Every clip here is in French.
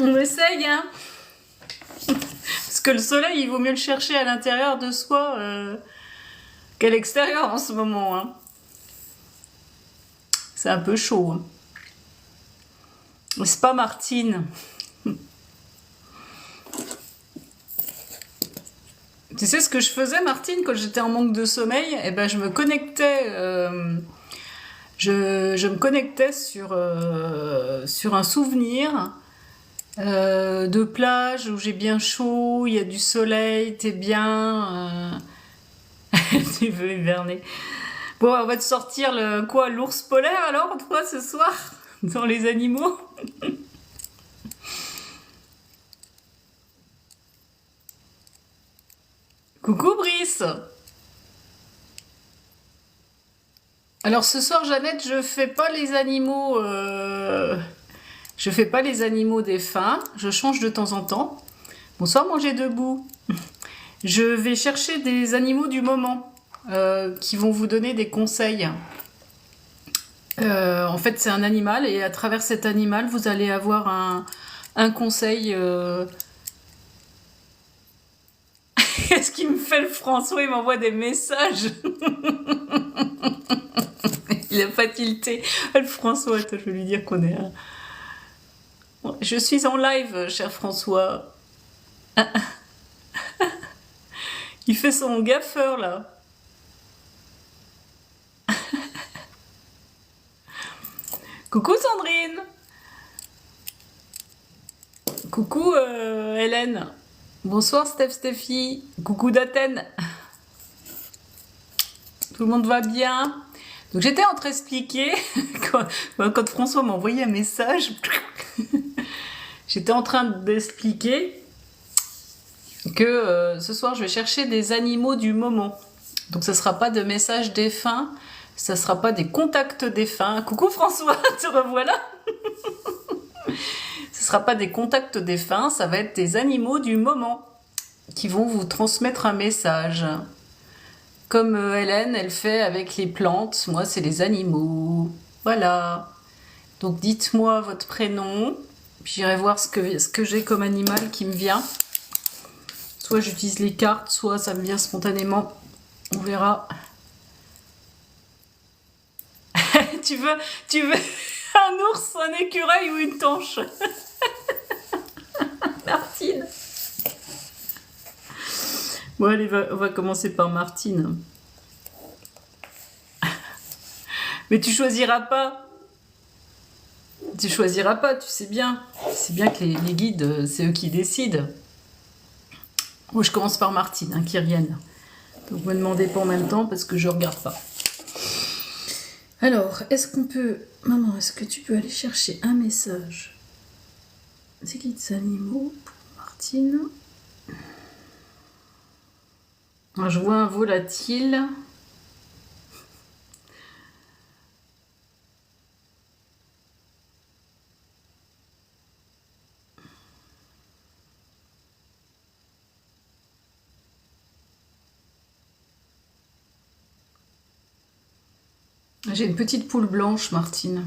On essaye, hein. Parce que le soleil, il vaut mieux le chercher à l'intérieur de soi qu'à l'extérieur en ce moment. Hein. C'est un peu chaud. Hein. C'est pas Martine. Tu sais ce que je faisais, Martine, quand j'étais en manque de sommeil? Eh ben, je me connectais... je me connectais sur un souvenir de plage où j'ai bien chaud, il y a du soleil, t'es bien... tu veux hiverner. Bon, on va te sortir l'ours polaire alors, toi, ce soir, dans les animaux. Coucou Brice. Alors ce soir, Jeannette, je fais pas les animaux... Je fais pas les animaux défunts, je change de temps en temps. Bonsoir, manger debout. Je vais chercher des animaux du moment qui vont vous donner des conseils. En fait, c'est un animal et à travers cet animal, vous allez avoir un conseil. Qu'est-ce qu'il me fait le François? Il m'envoie des messages. Il a pas tilté. Le François, attends, je vais lui dire qu'on est... Je suis en live, cher François. Il fait son gaffeur, là. Coucou Sandrine. Coucou Hélène. Bonsoir Stephy. Coucou d'Athènes. Tout le monde va bien? Donc j'étais en train d'expliquer, quand François m'a envoyé un message, j'étais en train d'expliquer que ce soir je vais chercher des animaux du moment. Donc ce ne sera pas de messages défunts, ça ne sera pas des contacts défunts. Coucou François, te revoilà. Ce ne sera pas des contacts défunts, ça va être des animaux du moment qui vont vous transmettre un message. Comme Hélène, elle fait avec les plantes, moi c'est les animaux. Voilà. Donc dites-moi votre prénom, puis j'irai voir ce que j'ai comme animal qui me vient. Soit j'utilise les cartes, soit ça me vient spontanément. On verra. tu veux un ours, un écureuil ou une tanche? Martine. Bon allez, on va commencer par Martine. Mais tu choisiras pas. Tu choisiras pas, tu sais bien. C'est bien que les guides, c'est eux qui décident. Bon, je commence par Martine, hein, Kyrienne. Donc vous me demandez pas en même temps parce que je regarde pas. Alors, est-ce qu'on peut... Maman, est-ce que tu peux aller chercher un message des guides animaux pour Martine? Je vois un volatile. J'ai une petite poule blanche, Martine.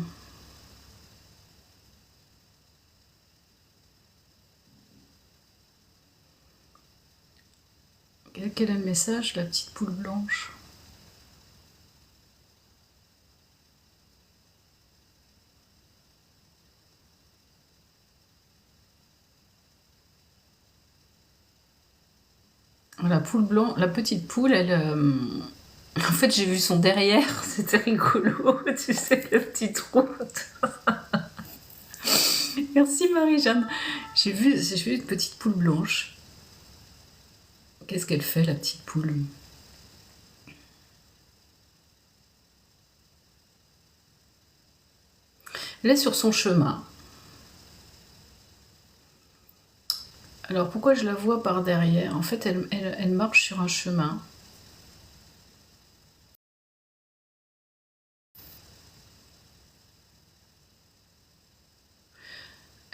Quel est le message, la petite poule blanche? La poule blanche, la petite poule, elle... En fait, j'ai vu son derrière, c'était rigolo, tu sais, le petit trou. Merci Marie-Jeanne. J'ai vu une petite poule blanche. Qu'est-ce qu'elle fait, la petite poule? Elle est sur son chemin. Alors, pourquoi je la vois par derrière? En fait, elle marche sur un chemin.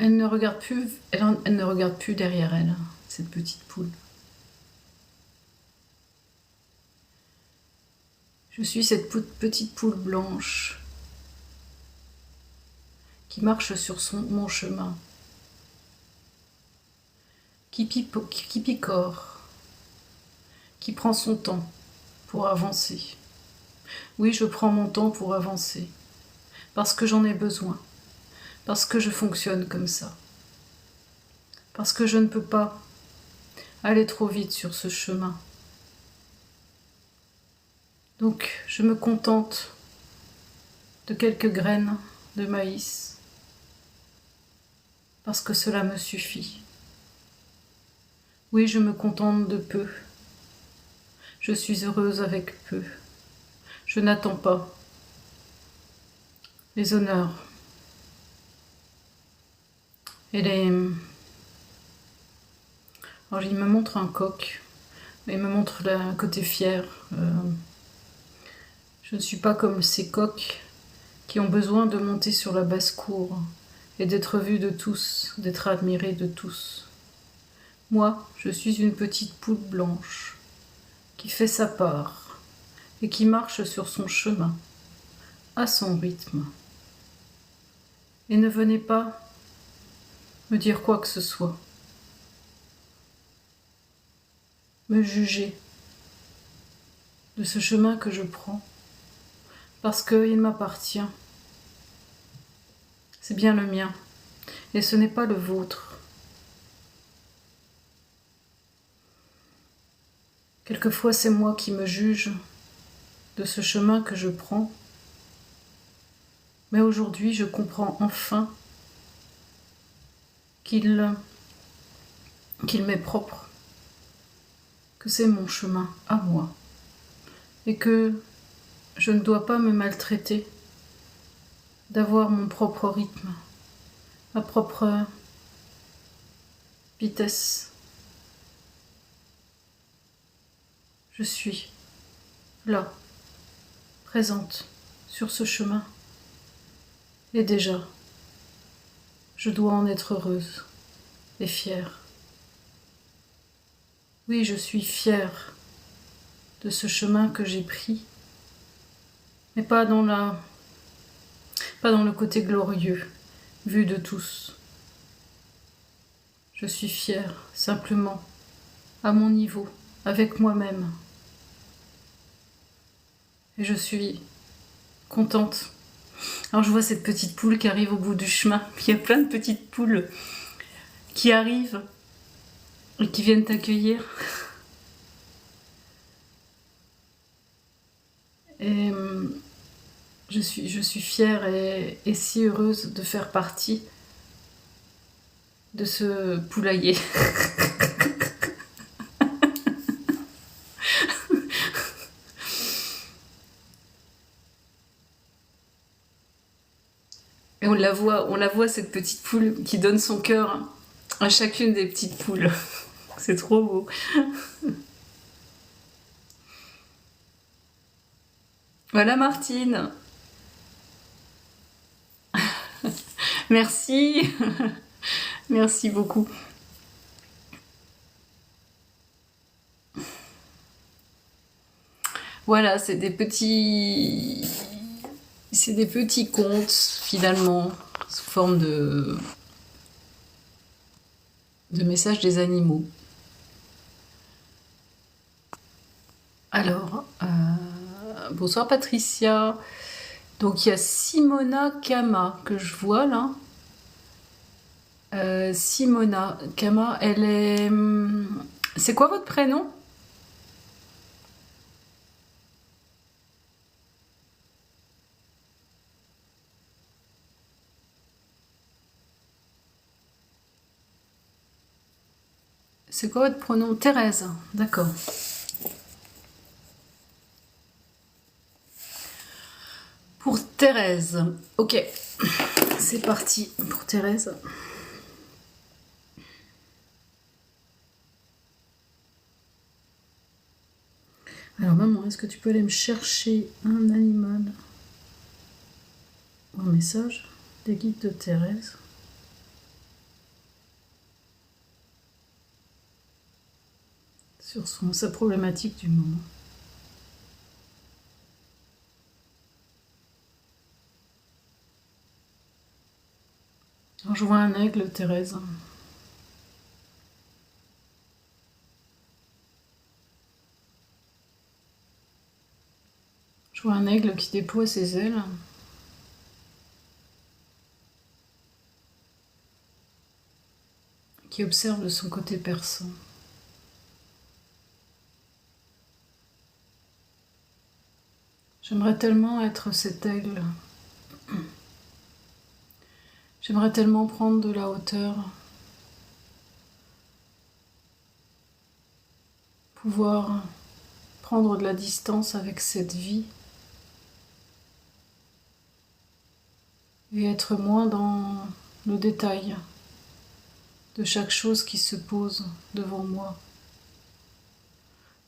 Elle ne regarde plus derrière elle, cette petite poule. Je suis cette petite poule blanche qui marche sur mon chemin. qui picore, qui prend son temps pour avancer. Oui, je prends mon temps pour avancer, parce que j'en ai besoin, parce que je fonctionne comme ça, parce que je ne peux pas aller trop vite sur ce chemin. Donc, je me contente de quelques graines de maïs, parce que cela me suffit. Oui, je me contente de peu. Je suis heureuse avec peu. Je n'attends pas les honneurs et les... Alors, il me montre un coq, il me montre un côté fier. Je ne suis pas comme ces coqs qui ont besoin de monter sur la basse-cour et d'être vus de tous, d'être admirés de tous. Moi, je suis une petite poule blanche qui fait sa part et qui marche sur son chemin, à son rythme. Et ne venez pas me dire quoi que ce soit, me juger de ce chemin que je prends, parce qu'il m'appartient. C'est bien le mien, et ce n'est pas le vôtre. Quelquefois, c'est moi qui me juge de ce chemin que je prends, mais aujourd'hui, je comprends enfin qu'il m'est propre, que c'est mon chemin à moi, et que je ne dois pas me maltraiter d'avoir mon propre rythme, ma propre vitesse. Je suis là, présente sur ce chemin, et déjà, je dois en être heureuse et fière. Oui, je suis fière de ce chemin que j'ai pris, mais pas dans le côté glorieux, vu de tous. Je suis fière, simplement, à mon niveau, avec moi-même. Et je suis contente. Alors je vois cette petite poule qui arrive au bout du chemin. Il y a plein de petites poules qui arrivent et qui viennent t'accueillir. Et je suis fière et si heureuse de faire partie de ce poulailler. Et on la voit cette petite poule qui donne son cœur à chacune des petites poules. C'est trop beau. Voilà Martine. Merci. Merci beaucoup. Voilà, c'est des petits contes finalement sous forme de messages des animaux. Alors, bonsoir Patricia. Donc il y a Simona Kama que je vois là. Simona Kama, elle est... C'est quoi votre prénom? C'est quoi votre prénom? Thérèse, d'accord. Pour Thérèse, ok. C'est parti pour Thérèse. Alors maman, est-ce que tu peux aller me chercher un animal ou un message des guides de Thérèse? Sur sa problématique du moment. Alors, je vois un aigle, Thérèse. Je vois un aigle qui déploie ses ailes. Qui observe de son côté perçant. J'aimerais tellement être cet aigle. J'aimerais tellement prendre de la hauteur. Pouvoir prendre de la distance avec cette vie. Et être moins dans le détail de chaque chose qui se pose devant moi.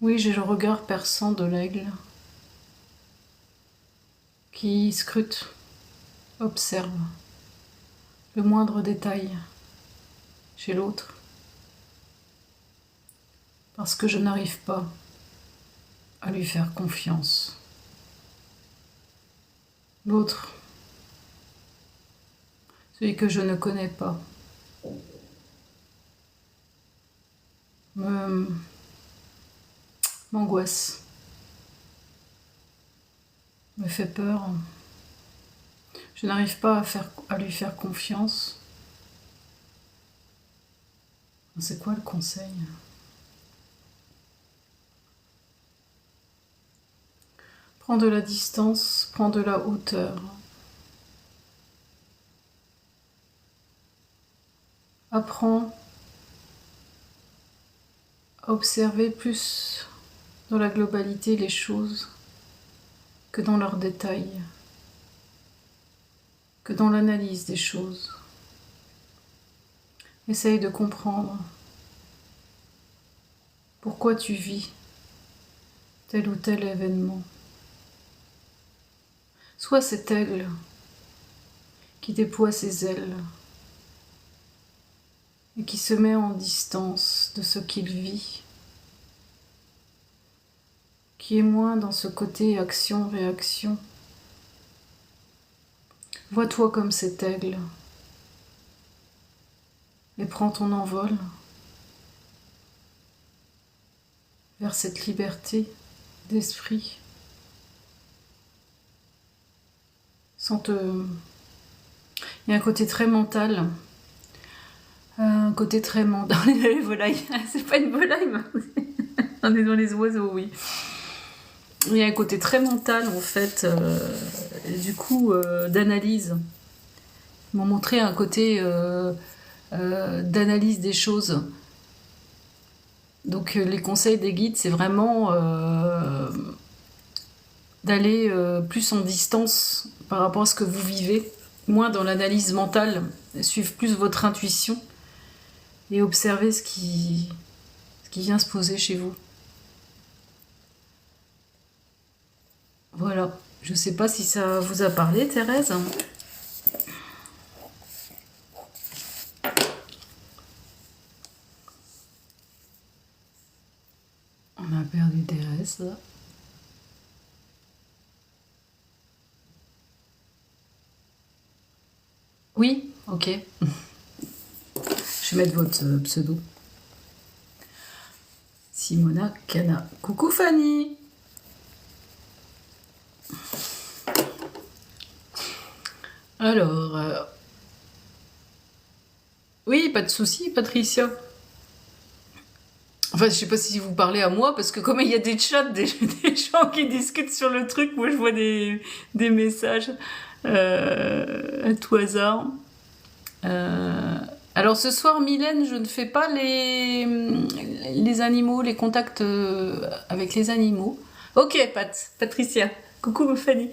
Oui, j'ai le regard perçant de l'aigle qui scrute, observe le moindre détail chez l'autre, parce que je n'arrive pas à lui faire confiance. L'autre, celui que je ne connais pas, m'angoisse, me fait peur. Je n'arrive pas à lui faire confiance. C'est quoi le conseil? Prends de la distance, prends de la hauteur. Apprends à observer plus dans la globalité les choses que dans leurs détails, que dans l'analyse des choses. Essaye de comprendre pourquoi tu vis tel ou tel événement. Sois cet aigle qui déploie ses ailes et qui se met en distance de ce qu'il vit, qui est moins dans ce côté action-réaction. Vois-toi comme cet aigle et prends ton envol vers cette liberté d'esprit. Il y a un côté très mental. Un côté très mental. Les volailles. C'est pas une volaille, mais on est dans les oiseaux, oui. Il y a un côté très mental, en fait, et du coup, d'analyse. Ils m'ont montré un côté d'analyse des choses. Donc, les conseils des guides, c'est vraiment d'aller plus en distance par rapport à ce que vous vivez, moins dans l'analyse mentale, suivre plus votre intuition et observer ce qui vient se poser chez vous. Voilà, je sais pas si ça vous a parlé, Thérèse. On a perdu Thérèse, là. Oui, ok. Je vais mettre votre pseudo. Simona Cana. Coucou Fanny. Alors, oui, pas de souci, Patricia. Enfin, je sais pas si vous parlez à moi, parce que comme il y a des chats, des gens qui discutent sur le truc, moi je vois des messages à tout hasard. Alors ce soir, Mylène, je ne fais pas les animaux, les contacts avec les animaux. Ok, Patricia. Coucou Fanny.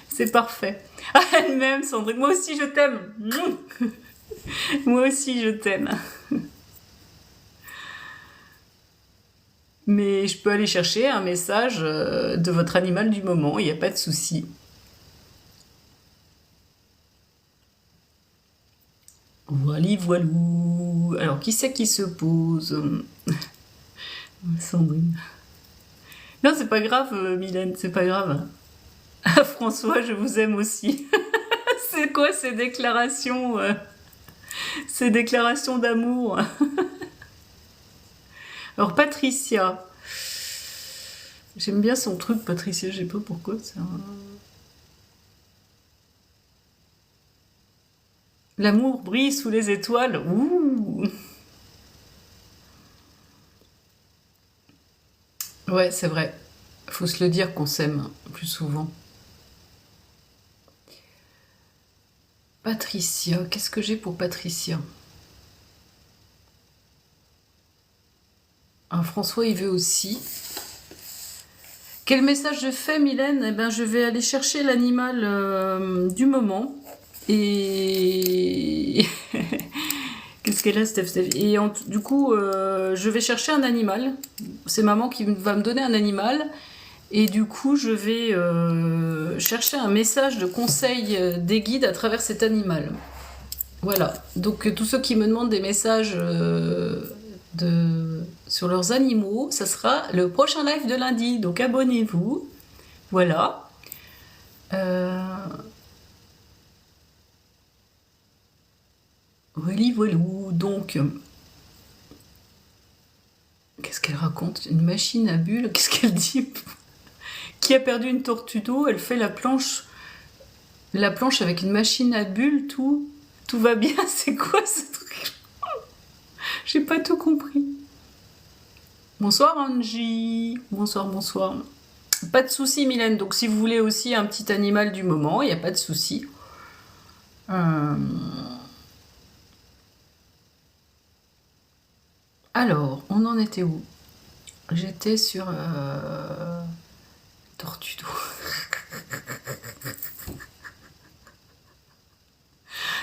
C'est parfait. Ah, elle-même, Sandrine. Moi aussi, je t'aime. Moi aussi, je t'aime. Mais je peux aller chercher un message de votre animal du moment, il n'y a pas de souci. Voili voilou. Alors, qui c'est qui se pose? Sandrine. Non, c'est pas grave, Mylène, c'est pas grave. Ah, François, je vous aime aussi. C'est quoi ces déclarations d'amour? Alors, Patricia. J'aime bien son truc, Patricia, je sais pas pourquoi. L'amour brille sous les étoiles. Ouh. Ouais, c'est vrai. Faut se le dire qu'on s'aime plus souvent. Patricia, qu'est-ce que j'ai pour Patricia? Ah, François, il veut aussi. Quel message je fais, Mylène? Eh ben, je vais aller chercher l'animal du moment. Et qu'est-ce qu'elle a, Steph? Et du coup, je vais chercher un animal. C'est maman qui va me donner un animal. Et du coup, je vais chercher un message de conseil des guides à travers cet animal. Voilà. Donc, tous ceux qui me demandent des messages sur leurs animaux, ça sera le prochain live de lundi. Donc, abonnez-vous. Voilà. Voilou. Donc, qu'est-ce qu'elle raconte? Une machine à bulles? Qu'est-ce qu'elle dit? Qui a perdu une tortue d'eau? Elle fait la planche avec une machine à bulles, tout va bien. C'est quoi ce truc? J'ai pas tout compris. Bonsoir Angie. Bonsoir, bonsoir. Pas de souci, Mylène. Donc si vous voulez aussi un petit animal du moment, il n'y a pas de souci. Alors, on en était où? J'étais sur tortue d'eau.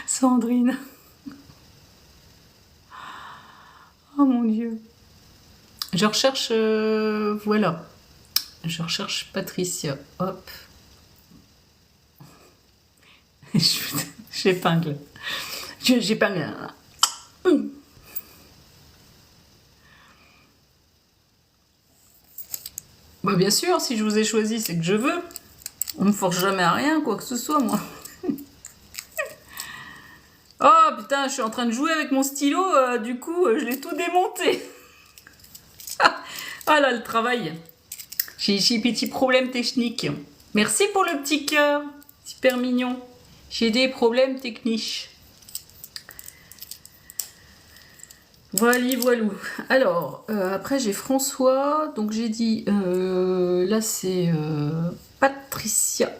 Sandrine. Oh mon Dieu. Je recherche... voilà. Je recherche Patricia. Hop. J'épingle. J'épingle. Bah bien sûr, si je vous ai choisi, c'est que je veux. On me force jamais à rien, quoi que ce soit, moi. Oh putain, je suis en train de jouer avec mon stylo, du coup, je l'ai tout démonté. Ah là, le travail. J'ai petit problème technique. Merci pour le petit cœur. Super mignon. J'ai des problèmes techniques. Voilà, voilou. Alors, après j'ai François. Donc j'ai dit, là c'est Patricia.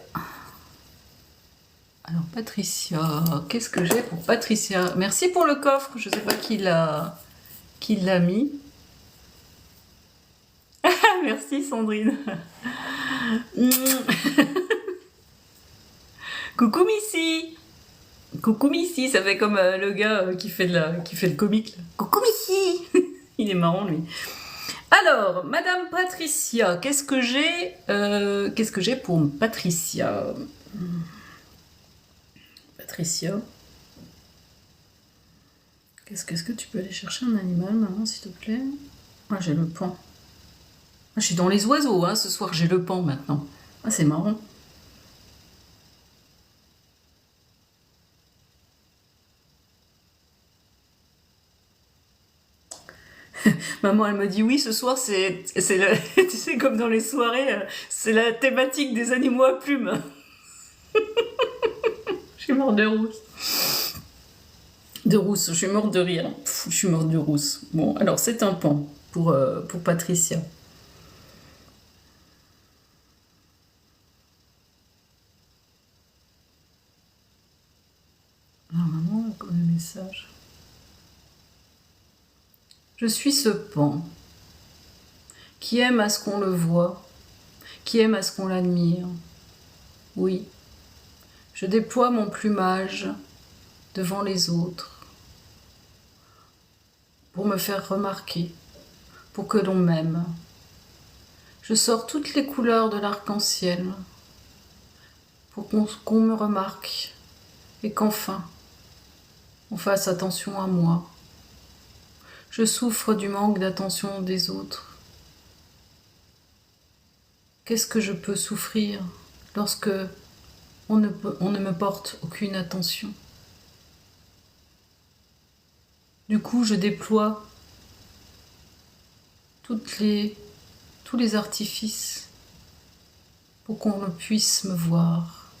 Alors Patricia, qu'est-ce que j'ai pour Patricia? Merci pour le coffre. Je sais pas qui l'a mis. Merci Sandrine. Coucou Missy. Coucou Missy, ça fait comme le gars qui fait le comique. Là. Coucou Missy. Il est marrant lui. Alors, Madame Patricia, qu'est-ce que j'ai pour Patricia? Patricia. Qu'est-ce que tu peux aller chercher un animal, maman, s'il te plaît? Ah, j'ai le pan. Ah, je suis dans les oiseaux, hein, ce soir, j'ai le pan maintenant. Ah, c'est marrant. Maman, elle me dit oui, ce soir, c'est tu sais, comme dans les soirées, c'est la thématique des animaux à plumes. Je suis morte de rousse. De rousse, je suis morte de rire. Pff, je suis morte de rousse. Bon, alors c'est un pan pour Patricia. Alors maman, comme le message. Je suis ce pan qui aime à ce qu'on le voit, qui aime à ce qu'on l'admire. Oui, je déploie mon plumage devant les autres pour me faire remarquer, pour que l'on m'aime. Je sors toutes les couleurs de l'arc-en-ciel pour qu'on me remarque et qu'enfin on fasse attention à moi. Je souffre du manque d'attention des autres. Qu'est-ce que je peux souffrir lorsque on ne me porte aucune attention? Du coup, je déploie tous les artifices pour qu'on ne puisse me voir.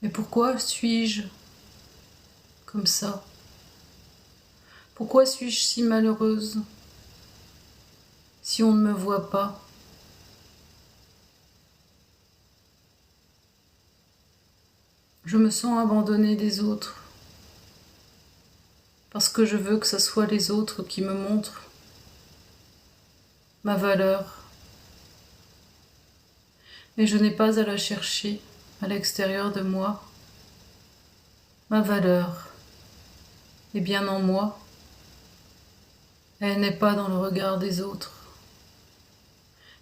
Mais pourquoi suis-je comme ça? Pourquoi suis-je si malheureuse si on ne me voit pas? Je me sens abandonnée des autres, parce que je veux que ce soit les autres qui me montrent ma valeur. Mais je n'ai pas à la chercher à l'extérieur de moi. Ma valeur est bien en moi. Elle n'est pas dans le regard des autres.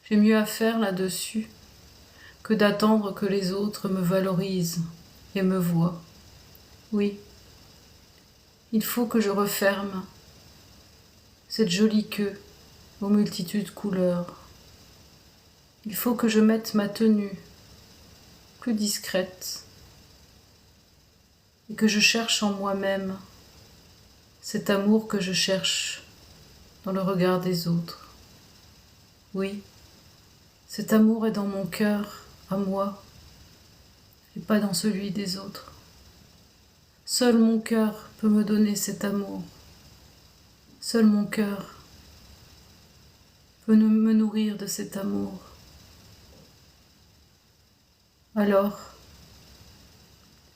J'ai mieux à faire là-dessus que d'attendre que les autres me valorisent et me voient. Oui, il faut que je referme cette jolie queue aux multitudes couleurs. Il faut que je mette ma tenue plus discrète et que je cherche en moi-même cet amour que je cherche dans le regard des autres. Oui, cet amour est dans mon cœur, à moi, et pas dans celui des autres. Seul mon cœur peut me donner cet amour. Seul mon cœur peut me nourrir de cet amour. Alors,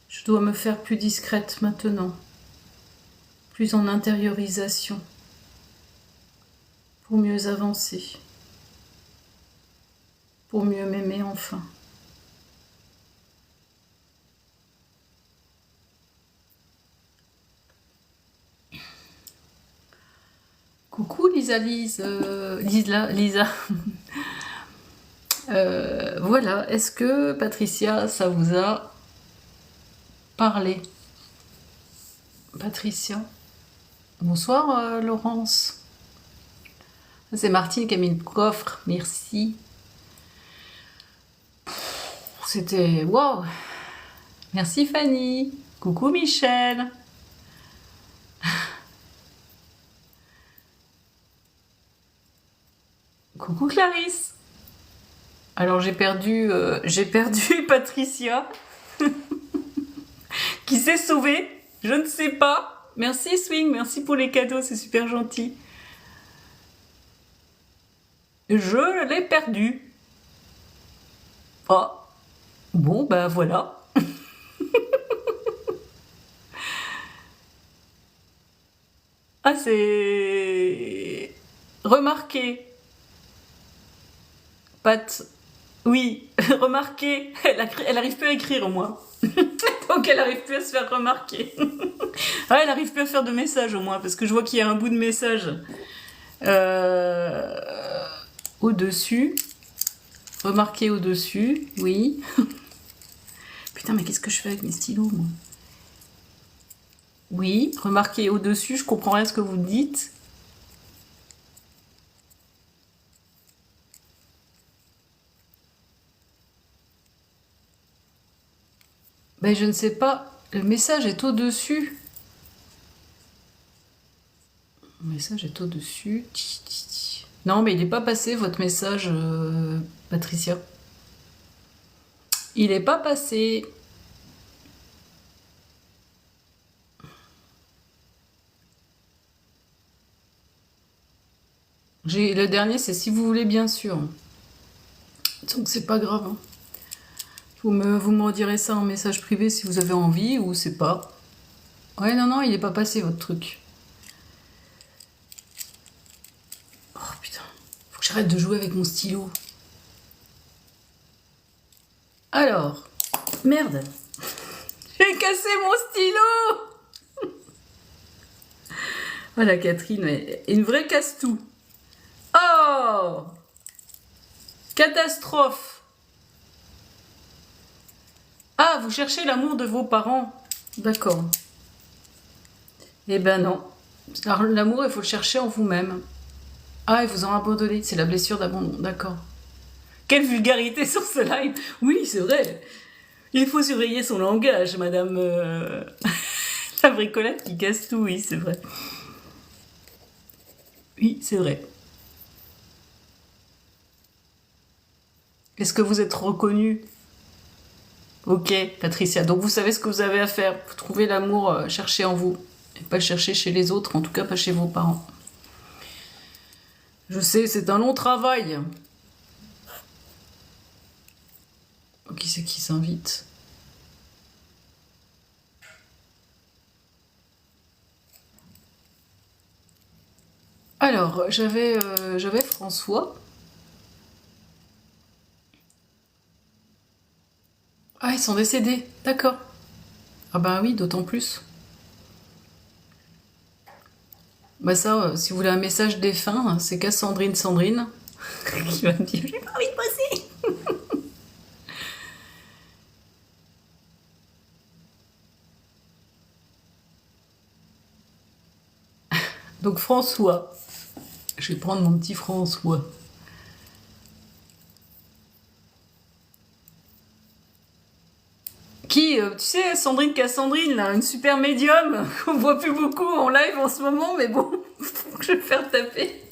je dois me faire plus discrète maintenant, plus en intériorisation, pour mieux avancer, pour mieux m'aimer enfin. Coucou Lisa. Voilà, est-ce que Patricia, ça vous a parlé? Patricia. Bonsoir Laurence. C'est Martine qui a mis le coffre, merci. C'était wow. Merci Fanny. Coucou Michel. Coucou Clarisse. Alors j'ai perdu Patricia qui s'est sauvée. Je ne sais pas. Merci Swing, merci pour les cadeaux, c'est super gentil. Je l'ai perdue. Oh, bon bah voilà. Ah c'est remarqué. Pat, oui, remarqué. Elle arrive plus à écrire au moins. Donc elle arrive plus à se faire remarquer. Ah, elle arrive plus à faire de messages au moins parce que je vois qu'il y a un bout de message au-dessus. Remarqué au-dessus, oui. Putain, mais qu'est-ce que je fais avec mes stylos, moi? Oui, remarqué au-dessus, je comprends rien à ce que vous dites. Ben, je ne sais pas. Le message est au-dessus. Le message est au-dessus. Non, mais il n'est pas passé, votre message, Patricia. Il n'est pas passé. Le dernier, c'est si vous voulez, bien sûr. Donc, c'est pas grave. Hein. Vous m'en direz ça en message privé si vous avez envie ou c'est pas. Ouais, non, il n'est pas passé, votre truc. Oh, putain. Faut que j'arrête de jouer avec mon stylo. Alors, merde. J'ai cassé mon stylo. Voilà, Catherine, une vraie casse-tout. Oh, catastrophe. Ah, vous cherchez l'amour de vos parents. D'accord. Eh ben non. L'amour, il faut le chercher en vous-même. Ah, ils vous ont abandonné. C'est la blessure d'abandon. D'accord. Quelle vulgarité sur ce live. Oui, c'est vrai. Il faut surveiller son langage, madame la bricolette qui casse tout. Oui, c'est vrai. Oui, c'est vrai. Est-ce que vous êtes reconnu? Ok, Patricia. Donc vous savez ce que vous avez à faire. Vous trouvez l'amour, cherchez en vous. Et pas le chercher chez les autres, en tout cas pas chez vos parents. Je sais, c'est un long travail. Qui c'est qui s'invite? Alors, j'avais François. Ah, ils sont décédés, d'accord. Ah bah oui, d'autant plus. Bah ça, si vous voulez un message défunt, c'est qu'à Sandrine qui va me dire j'ai pas envie de bosser. Donc François, je vais prendre mon petit François. Qui, tu sais, Sandrine Cassandrine, là, une super médium qu'on voit plus beaucoup en live en ce moment, mais bon, faut que je vais faire taper.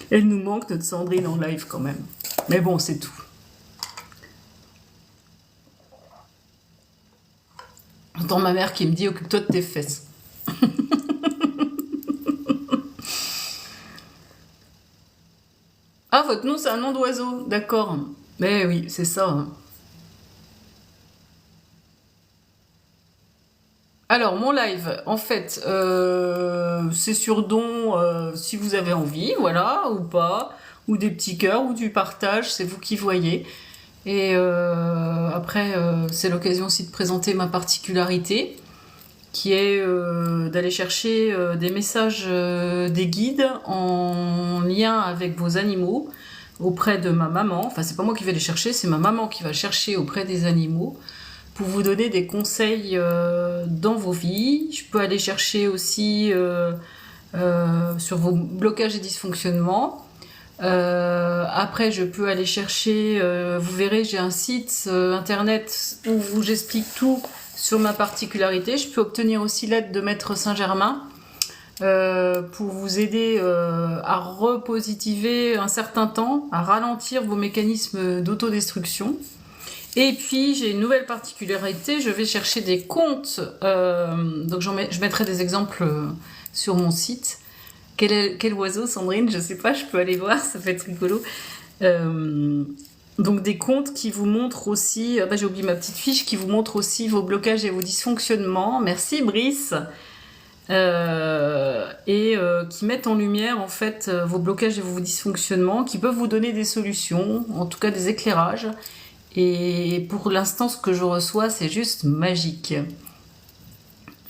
Elle nous manque, notre Sandrine en live quand même. Mais bon, c'est tout. J'entends ma mère qui me dit occupe-toi de tes fesses. Ah, votre nom c'est un nom d'oiseau, d'accord. Mais oui, c'est ça. Alors, mon live, en fait, c'est sur don si vous avez envie, voilà, ou pas, ou des petits cœurs, ou du partage, c'est vous qui voyez. Et après, c'est l'occasion aussi de présenter ma particularité, qui est d'aller chercher des messages des guides en lien avec vos animaux auprès de ma maman. Enfin, c'est pas moi qui vais les chercher, c'est ma maman qui va chercher auprès des animaux pour vous donner des conseils dans vos vies. Je peux aller chercher aussi sur vos blocages et dysfonctionnements. Après, je peux aller chercher, vous verrez, j'ai un site internet où j'explique tout sur ma particularité. Je peux obtenir aussi l'aide de Maître Saint-Germain pour vous aider à repositiver un certain temps, à ralentir vos mécanismes d'autodestruction. Et puis, j'ai une nouvelle particularité, je vais chercher des comptes, donc je mettrai des exemples sur mon site. Quel oiseau, Sandrine? Je sais pas, je peux aller voir, ça peut être rigolo. Donc des comptes qui vous montrent aussi, j'ai oublié ma petite fiche, qui vous montre aussi vos blocages et vos dysfonctionnements. Merci Brice. Qui mettent en lumière en fait vos blocages et vos dysfonctionnements, qui peuvent vous donner des solutions, en tout cas des éclairages. Et pour l'instant, ce que je reçois, c'est juste magique.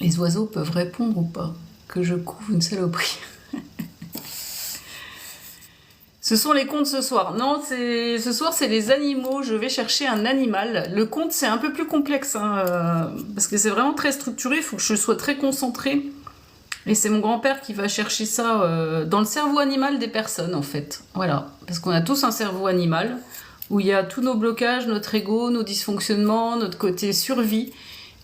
Les oiseaux peuvent répondre ou pas? Que je couvre une saloperie. Ce sont les contes ce soir. Non, ce soir, c'est les animaux. Je vais chercher un animal. Le conte, c'est un peu plus complexe, hein, parce que c'est vraiment très structuré. Il faut que je sois très concentrée. Et c'est mon grand-père qui va chercher ça dans le cerveau animal des personnes, en fait. Voilà. Parce qu'on a tous un cerveau animal, où il y a tous nos blocages, notre ego, nos dysfonctionnements, notre côté survie.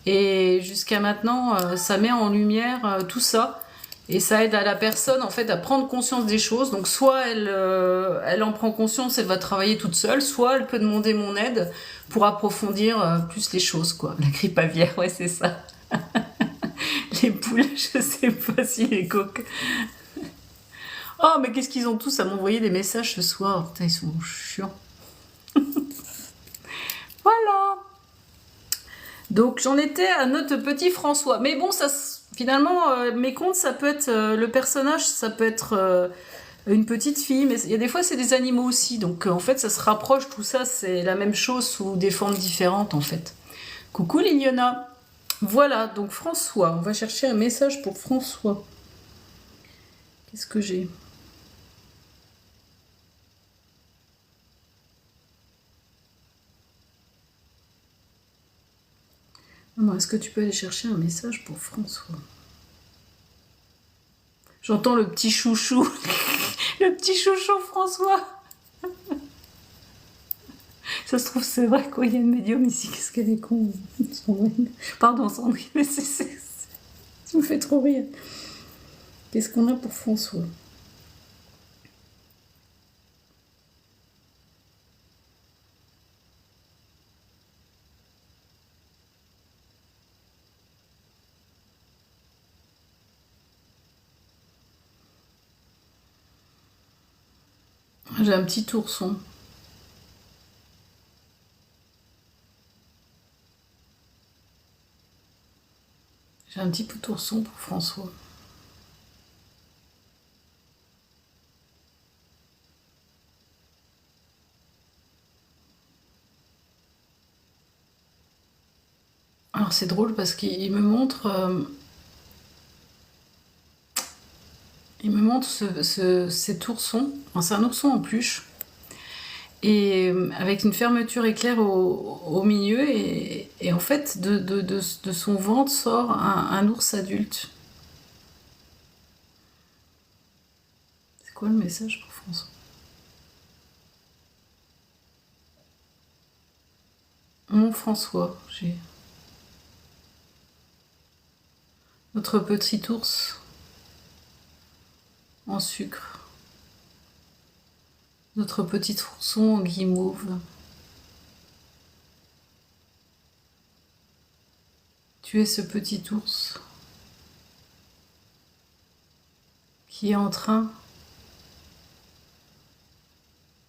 Et jusqu'à maintenant, ça met en lumière tout ça. Et ça aide à la personne, en fait, à prendre conscience des choses. Donc, soit elle en prend conscience, elle va travailler toute seule, soit elle peut demander mon aide pour approfondir plus les choses, quoi. La grippe aviaire, ouais, c'est ça. Les poules, je sais pas si les coques. Oh, mais qu'est-ce qu'ils ont tous à m'envoyer des messages ce soir? Putain, ils sont chiants. Voilà. Donc j'en étais à notre petit François. Mais bon, ça, finalement, mes contes, ça peut être le personnage, ça peut être une petite fille, mais il y a des fois c'est des animaux aussi. Donc en fait, ça se rapproche, tout ça, c'est la même chose sous des formes différentes en fait. Coucou Lignona. Voilà, donc François. On va chercher un message pour François. Qu'est-ce que j'ai? Maman, est-ce que tu peux aller chercher un message pour François? J'entends le petit chouchou. Le petit chouchou François. Ça se trouve, c'est vrai quoi, il y a une médium ici. Qu'est-ce qu'elle est con, Sandrine. Pardon, Sandrine, mais ça me fait trop rire. Qu'est-ce qu'on a pour François? J'ai un petit ourson. J'ai un petit ourson pour François. Alors c'est drôle parce qu'il me montre, cet ourson. Enfin, c'est un ourson en peluche et avec une fermeture éclair au milieu et en fait de son ventre sort un ours adulte. C'est quoi le message pour François? Mon François, j'ai notre petit ours en sucre. Notre petit ourson en guimauve. Tu es ce petit ours qui est en train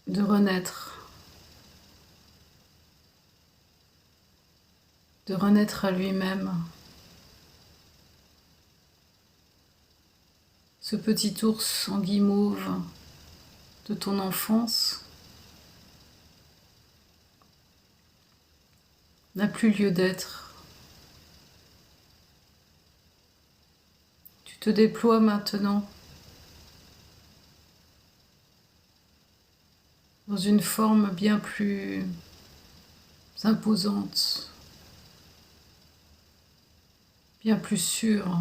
de renaître à lui-même. Ce petit ours en guimauve de ton enfance n'a plus lieu d'être. Tu te déploies maintenant dans une forme bien plus imposante, bien plus sûre.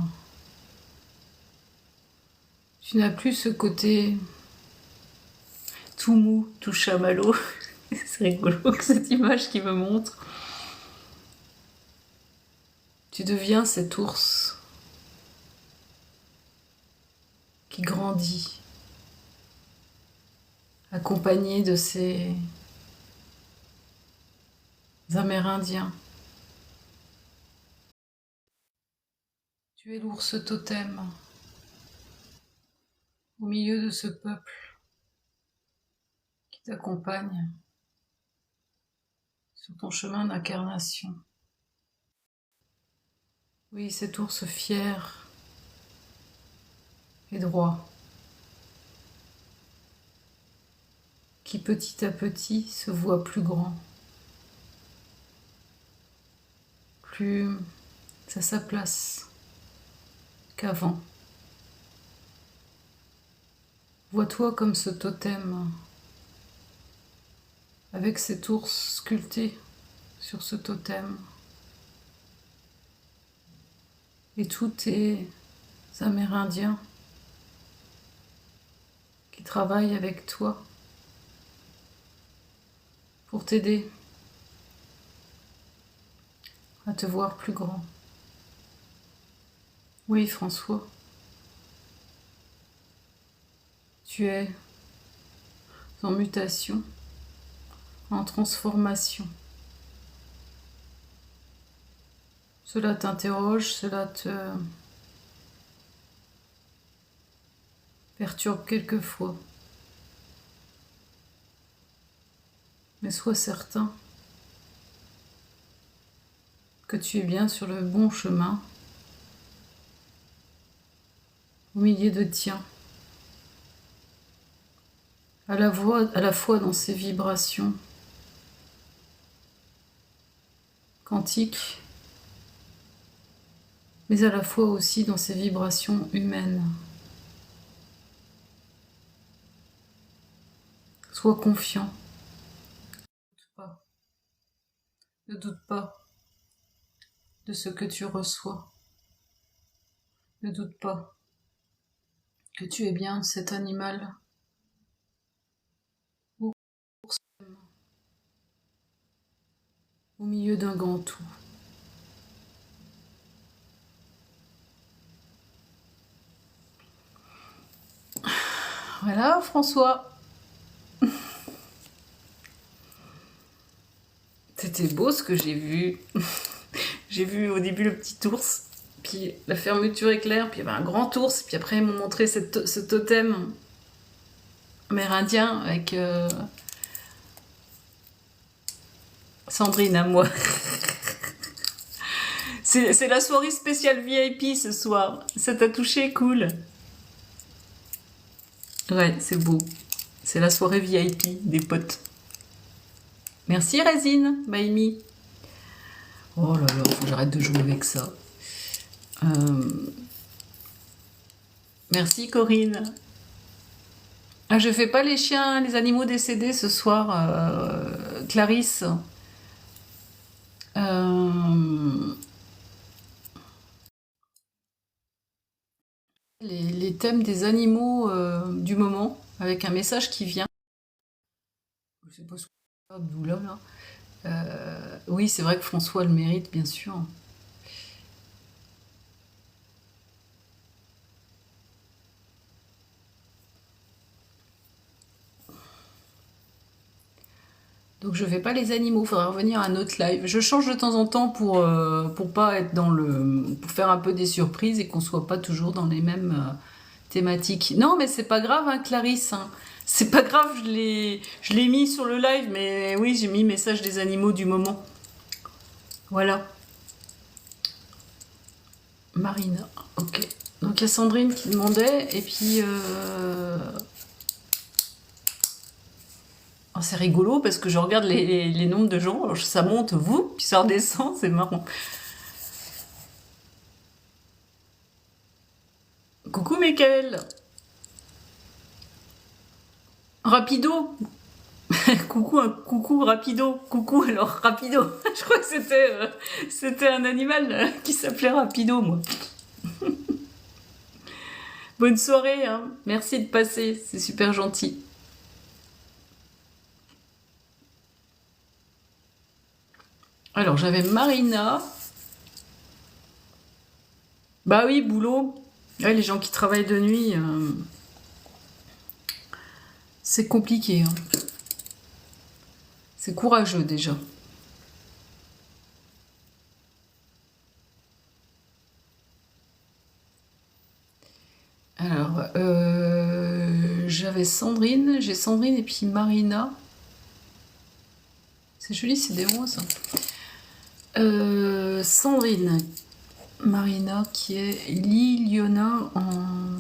Tu n'as plus ce côté tout mou, tout chamallow. C'est rigolo cette image qui me montre. Tu deviens cet ours qui grandit, accompagné de ses Amérindiens. Tu es l'ours totem au milieu de ce peuple qui t'accompagne sur ton chemin d'incarnation. Oui, cet ours fier et droit, qui petit à petit se voit plus grand, plus à sa place qu'avant. Vois-toi comme ce totem, avec cet ours sculpté sur ce totem, et tous tes Amérindiens qui travaillent avec toi pour t'aider à te voir plus grand. Oui, François, tu es en mutation, en transformation. Cela t'interroge, cela te perturbe quelquefois. Mais sois certain que tu es bien sur le bon chemin, au milieu de tiens, à la fois dans ces vibrations quantiques, mais à la fois aussi dans ces vibrations humaines. Sois confiant. Ne doute pas de ce que tu reçois. Ne doute pas que tu es bien cet animal au milieu d'un grand tout. Voilà, François. C'était beau ce que j'ai vu. J'ai vu au début le petit ours, puis la fermeture éclair, puis il y avait un grand ours, puis après ils m'ont montré ce totem. amérindien avec Sandrine à moi. C'est la soirée spéciale VIP ce soir. Ça t'a touché? Cool. Ouais, c'est beau. C'est la soirée VIP des potes. Merci Résine, Maïmi. Oh là là, faut que j'arrête de jouer avec ça. Merci Corinne. Ah, je fais pas les chiens, les animaux décédés ce soir, Clarisse. Les thèmes des animaux du moment, avec un message qui vient. Je sais pas ce que Abdullah là. Oui, c'est vrai que François le mérite, bien sûr. Donc je fais pas les animaux, faudra revenir à un autre live. Je change de temps en temps pour pas être dans le... pour faire un peu des surprises et qu'on soit pas toujours dans les mêmes thématiques. Non mais c'est pas grave hein, Clarisse, hein. C'est pas grave, je l'ai mis sur le live, mais oui j'ai mis message des animaux du moment. Voilà. Marina, ok. Donc il y a Sandrine qui demandait, et puis... oh, c'est rigolo parce que je regarde les nombres de gens, alors ça monte, vous, puis ça redescend, c'est marrant. Coucou Mickaël. Rapido. Coucou, coucou Rapido. Coucou alors Rapido. Je crois que c'était un animal qui s'appelait Rapido, moi. Bonne soirée, hein. Merci de passer, c'est super gentil. Alors j'avais Marina. Bah oui, boulot. Ouais, les gens qui travaillent de nuit, c'est compliqué, hein. C'est courageux déjà. Alors, j'avais Sandrine, j'ai Sandrine et puis Marina. C'est joli, c'est des roses. Sandrine, Marina qui est Liliona en...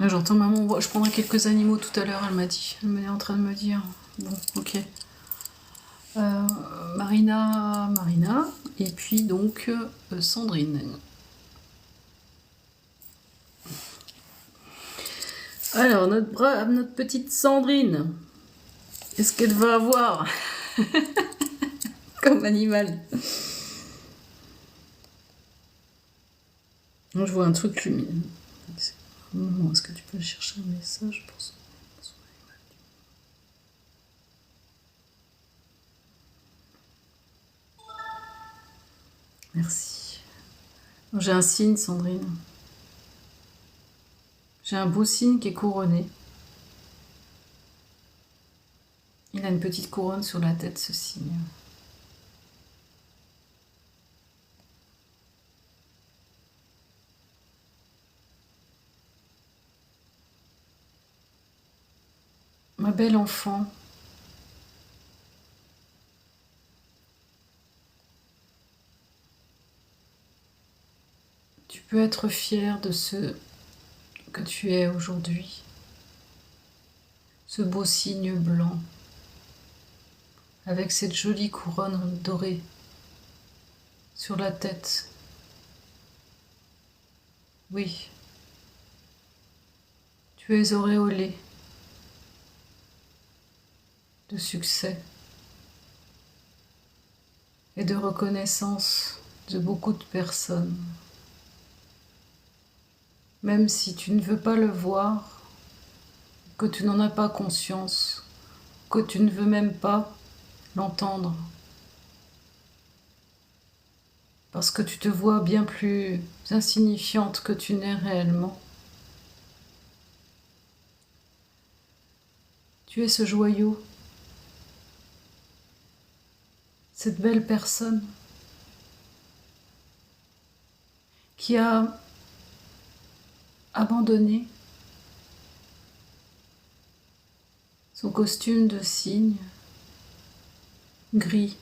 Ah, j'entends maman, je prendrai quelques animaux tout à l'heure, elle m'a dit. Elle est en train de me dire. Bon, ok. Marina, et puis donc Sandrine. Alors, notre petite Sandrine, qu'est-ce qu'elle va avoir comme animal? Moi, je vois un truc lumineux. Maman, est-ce que tu peux chercher un message pour son animal? Merci. J'ai un signe, Sandrine. J'ai un beau signe qui est couronné. Il a une petite couronne sur la tête, ce signe. Ma belle enfant. Tu peux être fière de ce que tu es aujourd'hui. Ce beau signe blanc, avec cette jolie couronne dorée sur la tête. Oui, tu es auréolée de succès et de reconnaissance de beaucoup de personnes. Même si tu ne veux pas le voir, que tu n'en as pas conscience, que tu ne veux même pas l'entendre, parce que tu te vois bien plus insignifiante que tu n'es réellement. Tu es ce joyau, cette belle personne qui a abandonné son costume de cygne, gris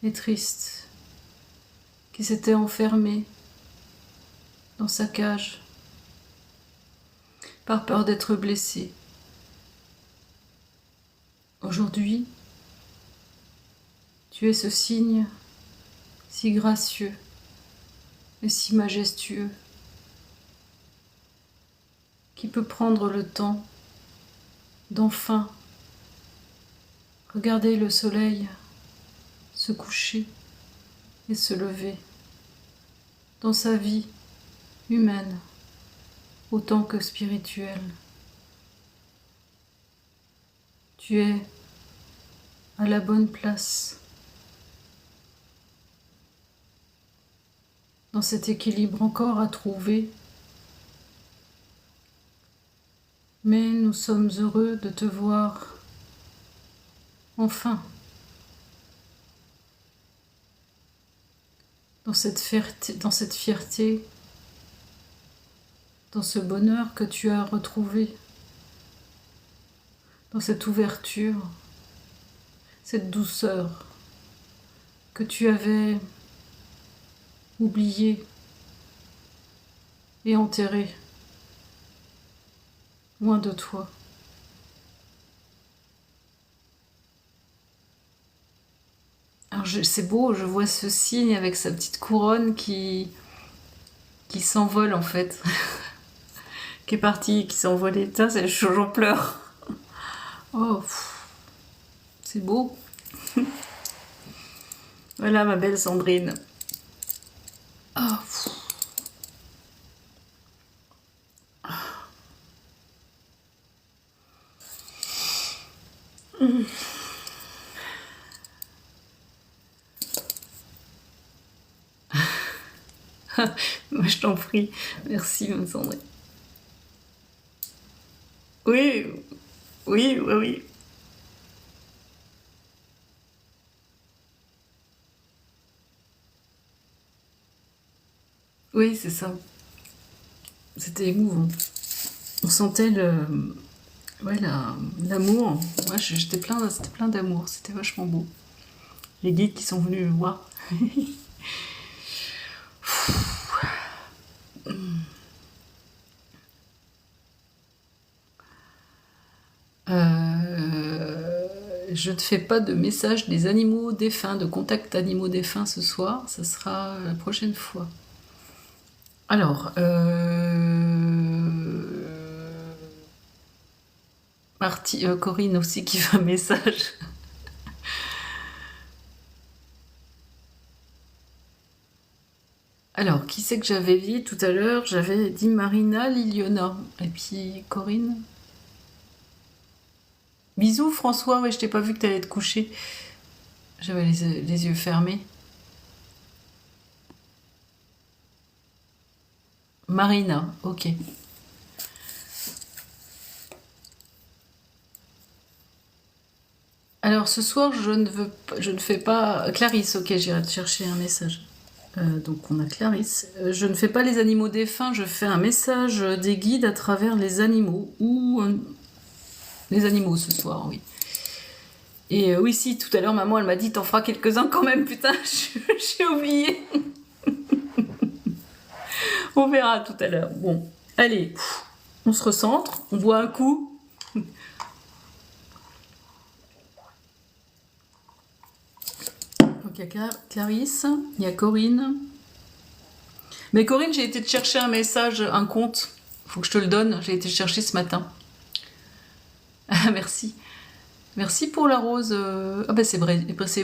et triste, qui s'était enfermé dans sa cage par peur d'être blessé. Aujourd'hui, tu es ce cygne si gracieux et si majestueux qui peut prendre le temps d'enfin regarder le soleil se coucher et se lever dans sa vie humaine autant que spirituelle. Tu es à la bonne place, dans cet équilibre encore à trouver, mais nous sommes heureux de te voir enfin dans cette fierté, dans ce bonheur que tu as retrouvé, dans cette ouverture, cette douceur que tu avais oubliée et enterrée loin de toi. Alors c'est beau, je vois ce cygne avec sa petite couronne qui s'envole en fait, qui est parti, qui s'est envolé. Putain, j'en pleure. Oh, c'est beau. Voilà ma belle Sandrine. Oh, je t'en prie. Merci, ma Sandrine. Oui, oui, oui, oui. Oui, c'est ça. C'était émouvant. On sentait l'amour. Moi, c'était plein d'amour. C'était vachement beau. Les guides qui sont venus me voir. Je ne fais pas de message des animaux défunts, de contact animaux défunts ce soir. Ça sera la prochaine fois. Alors, Corinne aussi qui fait un message. Alors, qui c'est que j'avais dit tout à l'heure? J'avais dit Marina, Liliona. Et puis Corinne. Bisous François, ouais, je t'ai pas vu que t'allais te coucher. J'avais les yeux fermés. Marina, ok. Alors ce soir, je ne fais pas... Clarisse, ok, j'irai te chercher un message. Donc on a Clarisse. Je ne fais pas les animaux défunts, je fais un message des guides à travers les animaux. Ou les animaux ce soir, oui. Et oui, si, tout à l'heure, maman, elle m'a dit, t'en feras quelques-uns quand même, putain, j'ai oublié. On verra tout à l'heure. Bon, allez, on se recentre, on boit un coup. Donc il y a Clarisse, il y a Corinne. Mais Corinne, j'ai été te chercher un message, un compte. Faut que je te le donne, j'ai été le chercher ce matin. Merci. Merci pour la rose. Ah bah c'est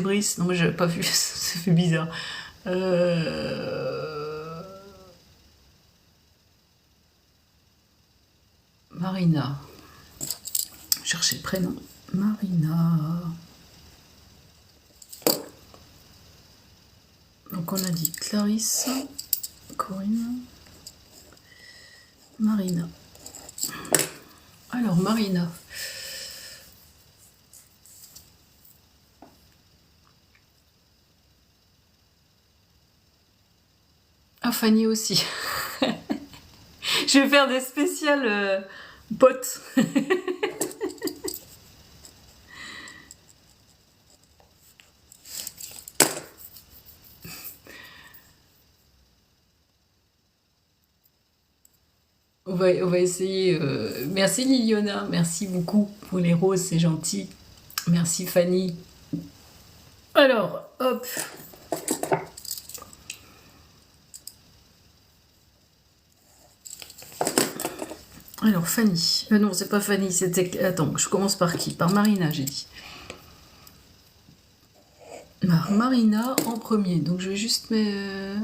Brice. Non mais j'avais pas vu, ça fait bizarre. Marina. Chercher le prénom. Marina. Donc on a dit Clarisse, Corinne, Marina. Alors Marina. Ah, Fanny aussi. Je vais faire des spéciales potes. On va essayer. Merci Liliana, merci beaucoup pour les roses, c'est gentil. Merci Fanny. Alors, hop. Alors Fanny. Non, c'est pas Fanny, c'était... Attends, je commence par qui? Par Marina, j'ai dit. Marina en premier. Donc je vais juste mettre...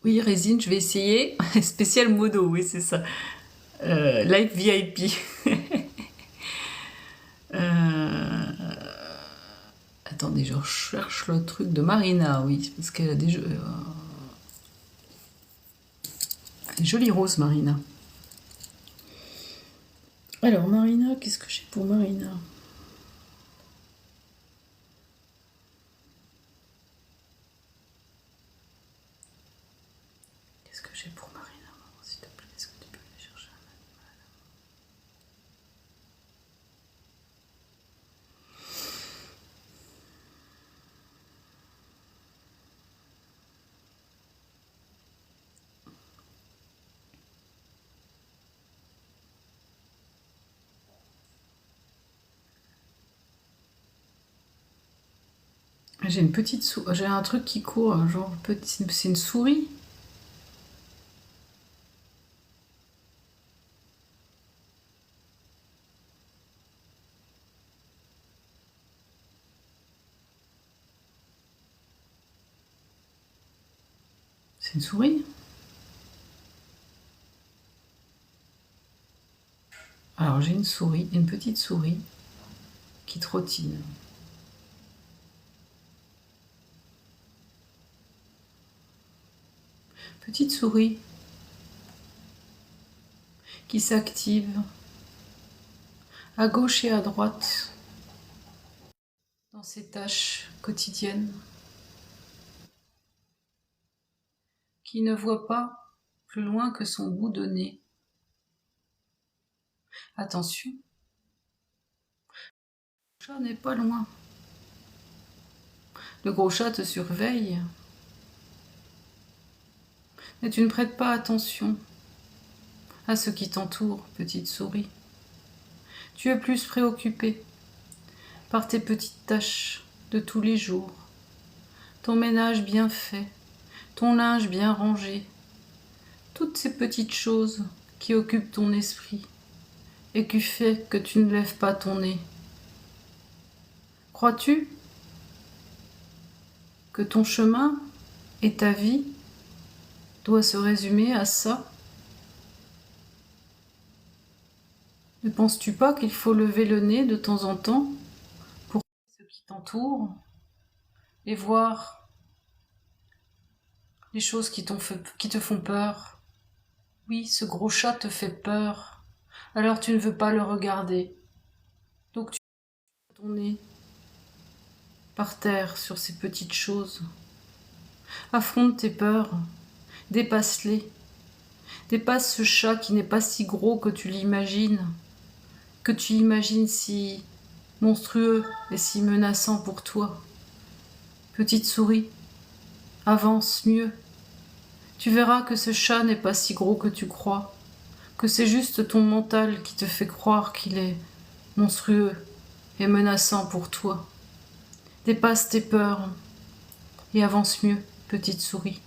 Oui, Résine, je vais essayer. Spécial modo, oui, c'est ça. Live VIP. Attendez, je recherche le truc de Marina, oui, parce qu'elle a des jeux... Jolie rose, Marina. Alors, Marina, qu'est-ce que j'ai pour Marina? Qu'est-ce que j'ai pour Marina, maman, s'il te plaît? Est-ce que tu peux aller chercher un animal? J'ai une petite souris. J'ai un truc qui court, genre c'est une souris. C'est une souris. Alors j'ai une souris, une petite souris qui trottine. Petite souris qui s'active à gauche et à droite dans ses tâches quotidiennes, qui ne voit pas plus loin que son bout de nez. Attention, le chat n'est pas loin. Le gros chat te surveille, mais tu ne prêtes pas attention à ce qui t'entoure, petite souris. Tu es plus préoccupée par tes petites tâches de tous les jours, ton ménage bien fait, ton linge bien rangé, toutes ces petites choses qui occupent ton esprit et qui fait que tu ne lèves pas ton nez. Crois-tu que ton chemin et ta vie doit se résumer à ça? Ne penses-tu pas qu'il faut lever le nez de temps en temps pour ceux qui t'entourent et voir les choses qui te font peur? Oui, ce gros chat te fait peur, alors tu ne veux pas le regarder. Donc tu mets ton nez par terre sur ces petites choses. Affronte tes peurs, dépasse-les. Dépasse ce chat qui n'est pas si gros que tu l'imagines, que tu imagines si monstrueux et si menaçant pour toi. Petite souris, avance mieux. Tu verras que ce chat n'est pas si gros que tu crois, que c'est juste ton mental qui te fait croire qu'il est monstrueux et menaçant pour toi. Dépasse tes peurs et avance mieux, petite souris.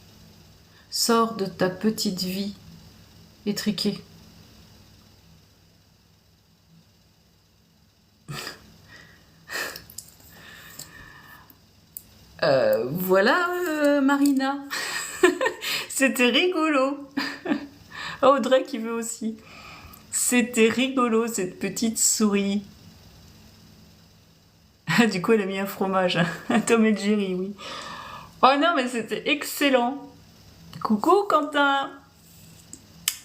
Sors de ta petite vie étriquée. Voilà, Marina. C'était rigolo. Audrey qui veut aussi. C'était rigolo, cette petite souris. Du coup, elle a mis un fromage. Un Tom et Jerry, oui. Oh non, mais c'était excellent. Coucou, Quentin.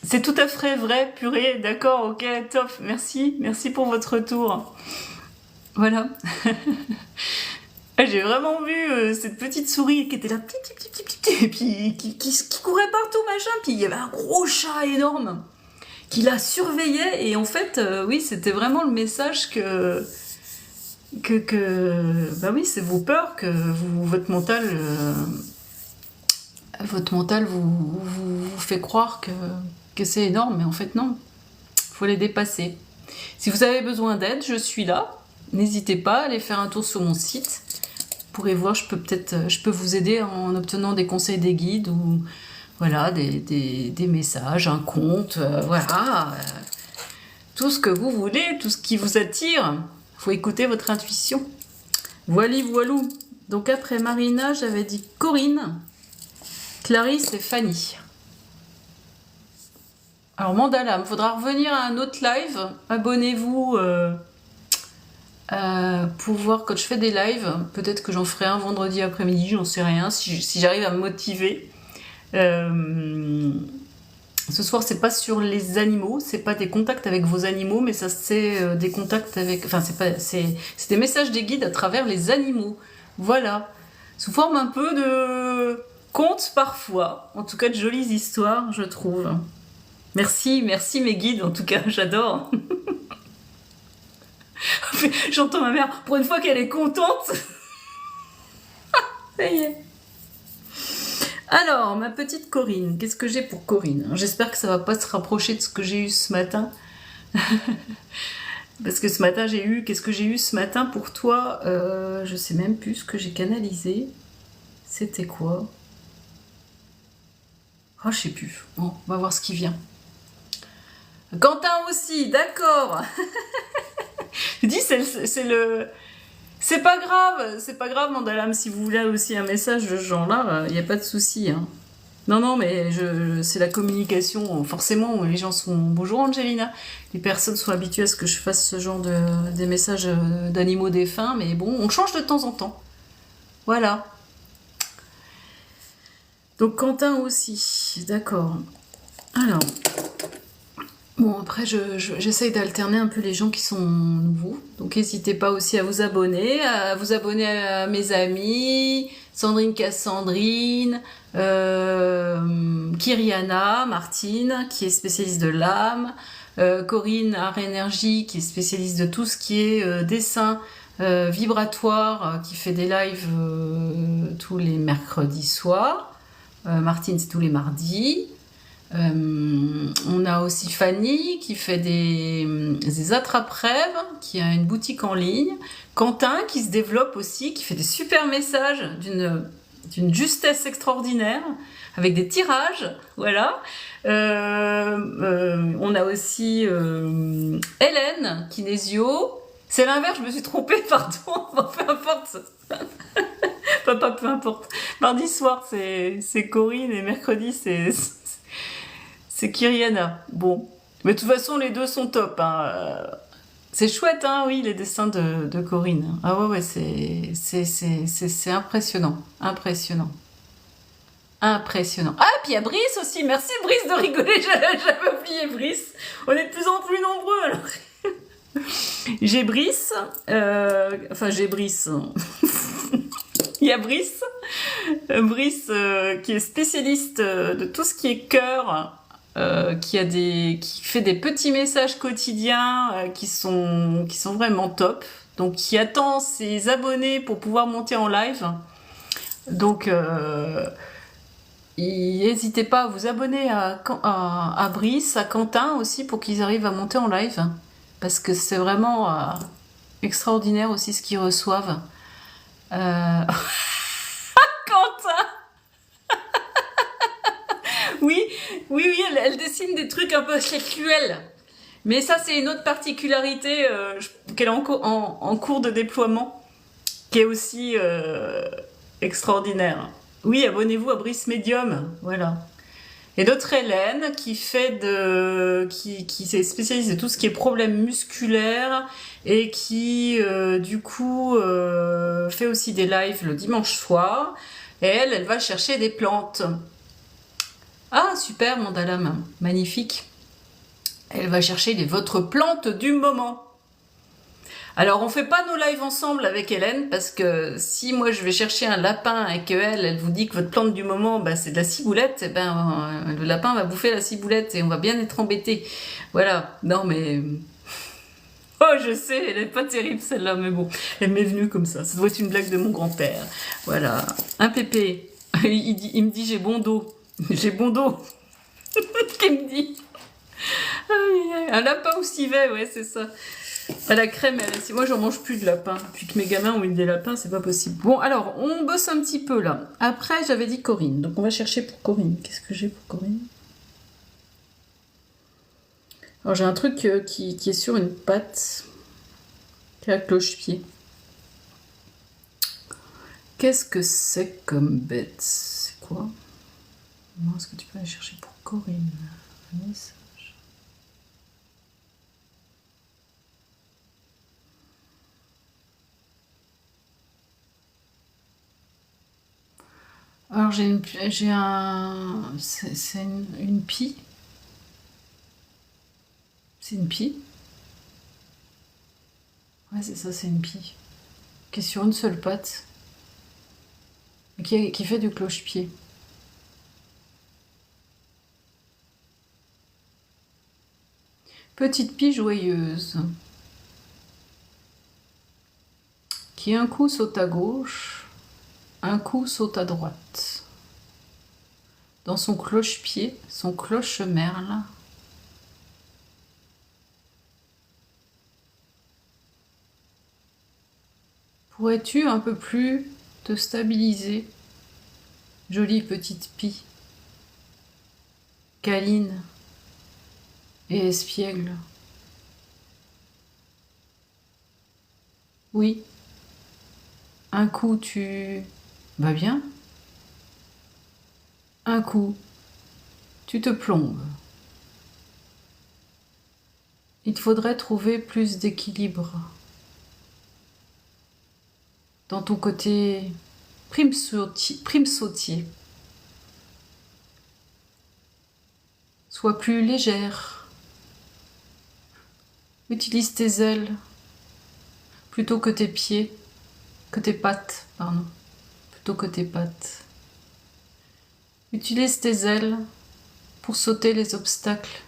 C'est tout à fait vrai, purée. D'accord, ok, top. Merci. Merci pour votre retour. Voilà. J'ai vraiment vu cette petite souris qui était là, et puis qui courait partout, machin. Puis il y avait un gros chat énorme qui la surveillait. Et en fait, oui, c'était vraiment le message bah oui, c'est vos peurs que votre mental vous fait croire que c'est énorme, mais en fait non, il faut les dépasser. Si vous avez besoin d'aide, je suis là. N'hésitez pas à aller faire un tour sur mon site. Vous pourrez voir, je peux vous aider en obtenant des conseils, des guides ou voilà, des messages, un compte, voilà. Tout ce que vous voulez, tout ce qui vous attire. Il faut écouter votre intuition. Voilou. Donc après Marina, j'avais dit Corinne, Clarisse et Fanny. Alors Mandala, il faudra revenir à un autre live. Abonnez-vous pour voir quand je fais des lives. Peut-être que j'en ferai un vendredi après-midi, j'en sais rien, si j'arrive à me motiver. Ce soir, c'est pas sur les animaux, c'est pas des contacts avec vos animaux, mais ça c'est des contacts avec... Enfin, c'est des messages des guides à travers les animaux. Voilà. Sous forme un peu de contes parfois. En tout cas, de jolies histoires, je trouve. Merci mes guides, en tout cas, j'adore. J'entends ma mère, pour une fois qu'elle est contente. Ça y est. Alors, ma petite Corinne, qu'est-ce que j'ai pour Corinne? J'espère que ça va pas se rapprocher de ce que j'ai eu ce matin. Parce que ce matin, qu'est-ce que j'ai eu ce matin pour toi? Je sais même plus ce que j'ai canalisé. C'était quoi? Oh, je sais plus. Bon, on va voir ce qui vient. Quentin aussi, d'accord. Je dis, c'est pas grave, Mandalam, si vous voulez aussi un message de ce genre-là, il n'y a pas de souci. Hein. Non, mais c'est la communication. Forcément, les gens sont... Bonjour Angelina. Les personnes sont habituées à ce que je fasse ce genre des messages d'animaux défunts, mais bon, on change de temps en temps. Voilà. Donc Quentin aussi, d'accord. Alors... Bon, après, j'essaye d'alterner un peu les gens qui sont nouveaux. Donc, n'hésitez pas aussi à vous abonner à mes amis, Sandrine Cassandrine, Kyriana, Martine, qui est spécialiste de l'âme, Corinne Art Énergie, qui est spécialiste de tout ce qui est dessin vibratoire, qui fait des lives tous les mercredis soirs. Martine, c'est tous les mardis. On a aussi Fanny qui fait des attrape-rêves, qui a une boutique en ligne. Quentin qui se développe aussi, qui fait des super messages d'une justesse extraordinaire, avec des tirages, voilà. On a aussi Hélène, kinésio. C'est l'inverse, je me suis trompée, pardon, peu importe. Peu importe. Mardi soir, c'est Corinne et mercredi, c'est Kyriana. Bon. Mais de toute façon, les deux sont top. Hein. C'est chouette, hein, oui, les dessins de Corinne. Ah ouais, c'est impressionnant. Impressionnant. Ah, puis il y a Brice aussi. Merci Brice de rigoler. J'avais oublié Brice. On est de plus en plus nombreux, alors. J'ai Brice. J'ai Brice. Il y a Brice. Brice qui est spécialiste de tout ce qui est cœur. Qui fait des petits messages quotidiens qui sont vraiment top. Donc, qui attend ses abonnés pour pouvoir monter en live. Donc, n'hésitez pas à vous abonner à Brice, à Quentin aussi, pour qu'ils arrivent à monter en live. Parce que c'est vraiment extraordinaire aussi ce qu'ils reçoivent. Quentin! Oui, elle dessine des trucs un peu sexuels. Mais ça, c'est une autre particularité qu'elle est en cours de déploiement, qui est aussi extraordinaire. Oui, abonnez-vous à Brice Medium, voilà. Et d'autres Hélène, qui est spécialiste de tout ce qui est problèmes musculaires et qui, du coup, fait aussi des lives le dimanche soir. Et elle va chercher des plantes. Ah, super, Mandalam, magnifique. Elle va chercher votre plante du moment. Alors, on fait pas nos lives ensemble avec Hélène, parce que si moi je vais chercher un lapin et que elle vous dit que votre plante du moment, bah, c'est de la ciboulette, eh ben, le lapin va bouffer la ciboulette et on va bien être embêté. Voilà. Non, mais... Oh, je sais, elle est pas terrible celle-là, mais bon, elle m'est venue comme ça. Ça doit être une blague de mon grand-père. Voilà. Un pépé. Il me dit j'ai bon dos. J'ai bon dos. Qu'il me dit. Un lapin au civet, ouais, c'est ça. À la crème, si moi j'en mange plus de lapin. Depuis que mes gamins ont eu des lapins, c'est pas possible. Bon, alors, on bosse un petit peu là. Après, j'avais dit Corinne. Donc, on va chercher pour Corinne. Qu'est-ce que j'ai pour Corinne? Alors, j'ai un truc qui est sur une patte. Qui est à cloche-pied. Qu'est-ce que c'est comme bête? C'est quoi? Est-ce que tu peux aller chercher pour Corinne? Un message. Alors j'ai un... C'est une pie. C'est une pie. Ouais, c'est ça, c'est une pie. Qui est sur une seule patte. Qui fait du cloche-pied. Petite pie joyeuse. Qui un coup saute à gauche, un coup saute à droite. Dans son cloche-pied, son cloche-merle. Pourrais-tu un peu plus te stabiliser, jolie petite pie, câline et espiègle? Oui. Un coup tu vas bien, un coup tu te plombes. Il te faudrait trouver plus d'équilibre dans ton côté prime sautier. Sois plus légère. Utilise tes ailes plutôt que tes pieds, que tes pattes, pardon, plutôt que tes pattes. Utilise tes ailes pour sauter les obstacles,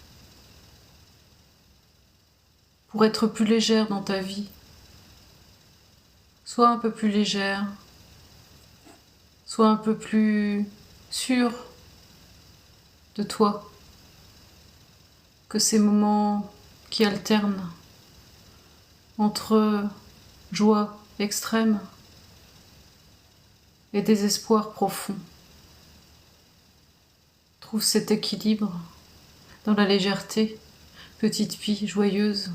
pour être plus légère dans ta vie. Sois un peu plus légère, sois un peu plus sûre de toi, que ces moments qui alternent entre joie extrême et désespoir profond. Trouve cet équilibre dans la légèreté, petite pie joyeuse,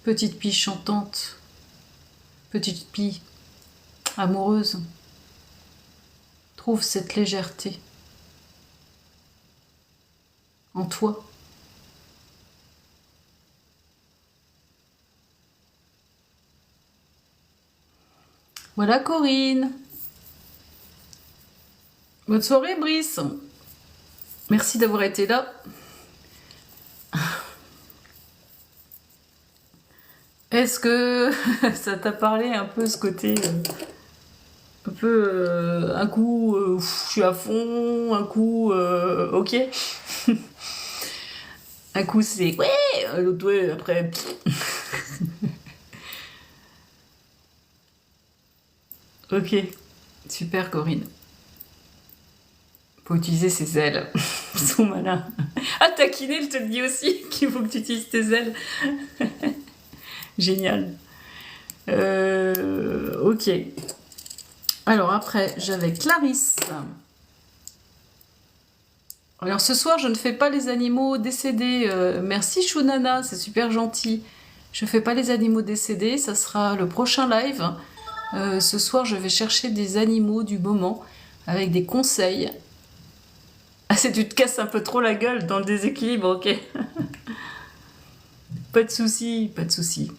petite pie chantante, petite pie amoureuse. Trouve cette légèreté en toi. Voilà Corinne. Bonne soirée Brice. Merci d'avoir été là. Est-ce que ça t'a parlé un peu ce côté un peu un coup je suis à fond, un coup ok. Un coup c'est ouais, l'autre ouais après. Ok, super Corinne. Faut utiliser ses ailes. Ils sont malins. Ah, taquiner, elle te le dit aussi, qu'il faut que tu utilises tes ailes. Génial. Ok. Alors après, j'avais Clarisse. Alors ce soir, je ne fais pas les animaux décédés. Merci Shunana, c'est super gentil. Je fais pas les animaux décédés, ça sera le prochain live. Ce soir, je vais chercher des animaux du moment avec des conseils. Ah, c'est tu te casses un peu trop la gueule dans le déséquilibre, ok. Pas de souci, pas de souci.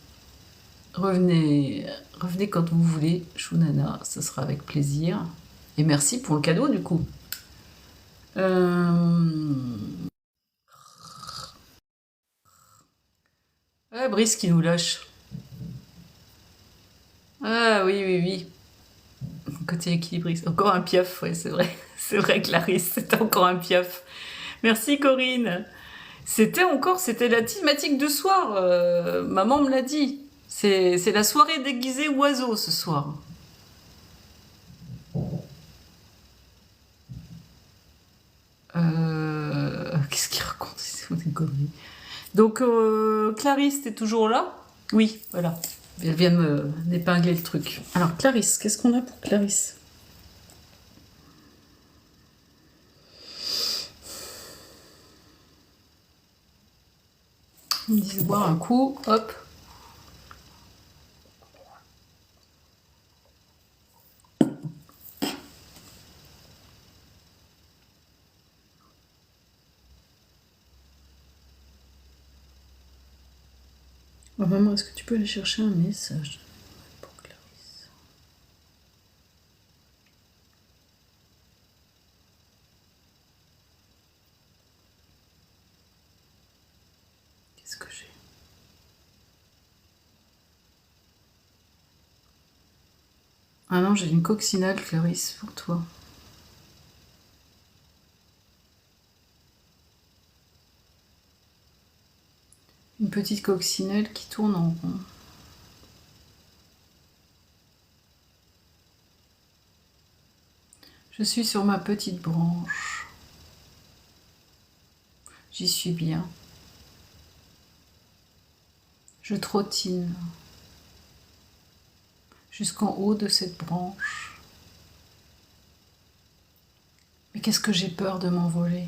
Revenez quand vous voulez, Shunana, ce sera avec plaisir. Et merci pour le cadeau, du coup. Ah, Brice qui nous lâche. Ah oui, oui, oui. Côté équilibriste. Encore un piaf, ouais, c'est vrai. C'est vrai, Clarisse, c'était encore un piaf. Merci, Corinne. C'était la thématique de soir. Maman me l'a dit. C'est la soirée déguisée oiseau ce soir. Qu'est-ce qu'il raconte? C'est des conneries. Donc, Clarisse, t'es toujours là? Oui, voilà. Elle vient d'épingler le truc. Alors, Clarisse, qu'est-ce qu'on a pour Clarisse? Ils me disent boire un coup, hop. Oh, maman, est-ce que tu peux aller chercher un message pour Clarisse? Qu'est-ce que j'ai? Ah non, j'ai une coccinelle, Clarisse, pour toi. Une petite coccinelle qui tourne en rond. Je suis sur ma petite branche. J'y suis bien. Je trottine jusqu'en haut de cette branche. Mais qu'est-ce que j'ai peur de m'envoler?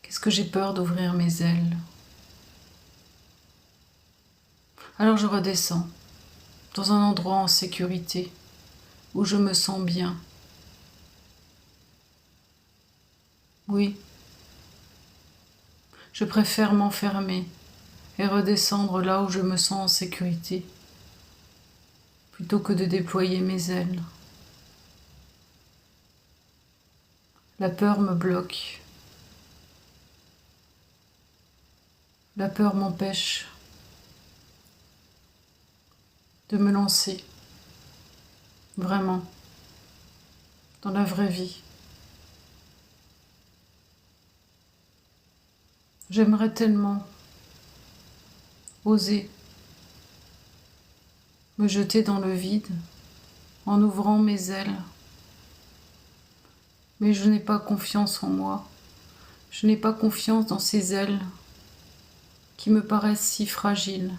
Qu'est-ce que j'ai peur d'ouvrir mes ailes? Alors je redescends, dans un endroit en sécurité, où je me sens bien. Oui, je préfère m'enfermer et redescendre là où je me sens en sécurité, plutôt que de déployer mes ailes. La peur me bloque. La peur m'empêche de me lancer, vraiment, dans la vraie vie. J'aimerais tellement oser me jeter dans le vide en ouvrant mes ailes. Mais je n'ai pas confiance en moi. Je n'ai pas confiance dans ces ailes qui me paraissent si fragiles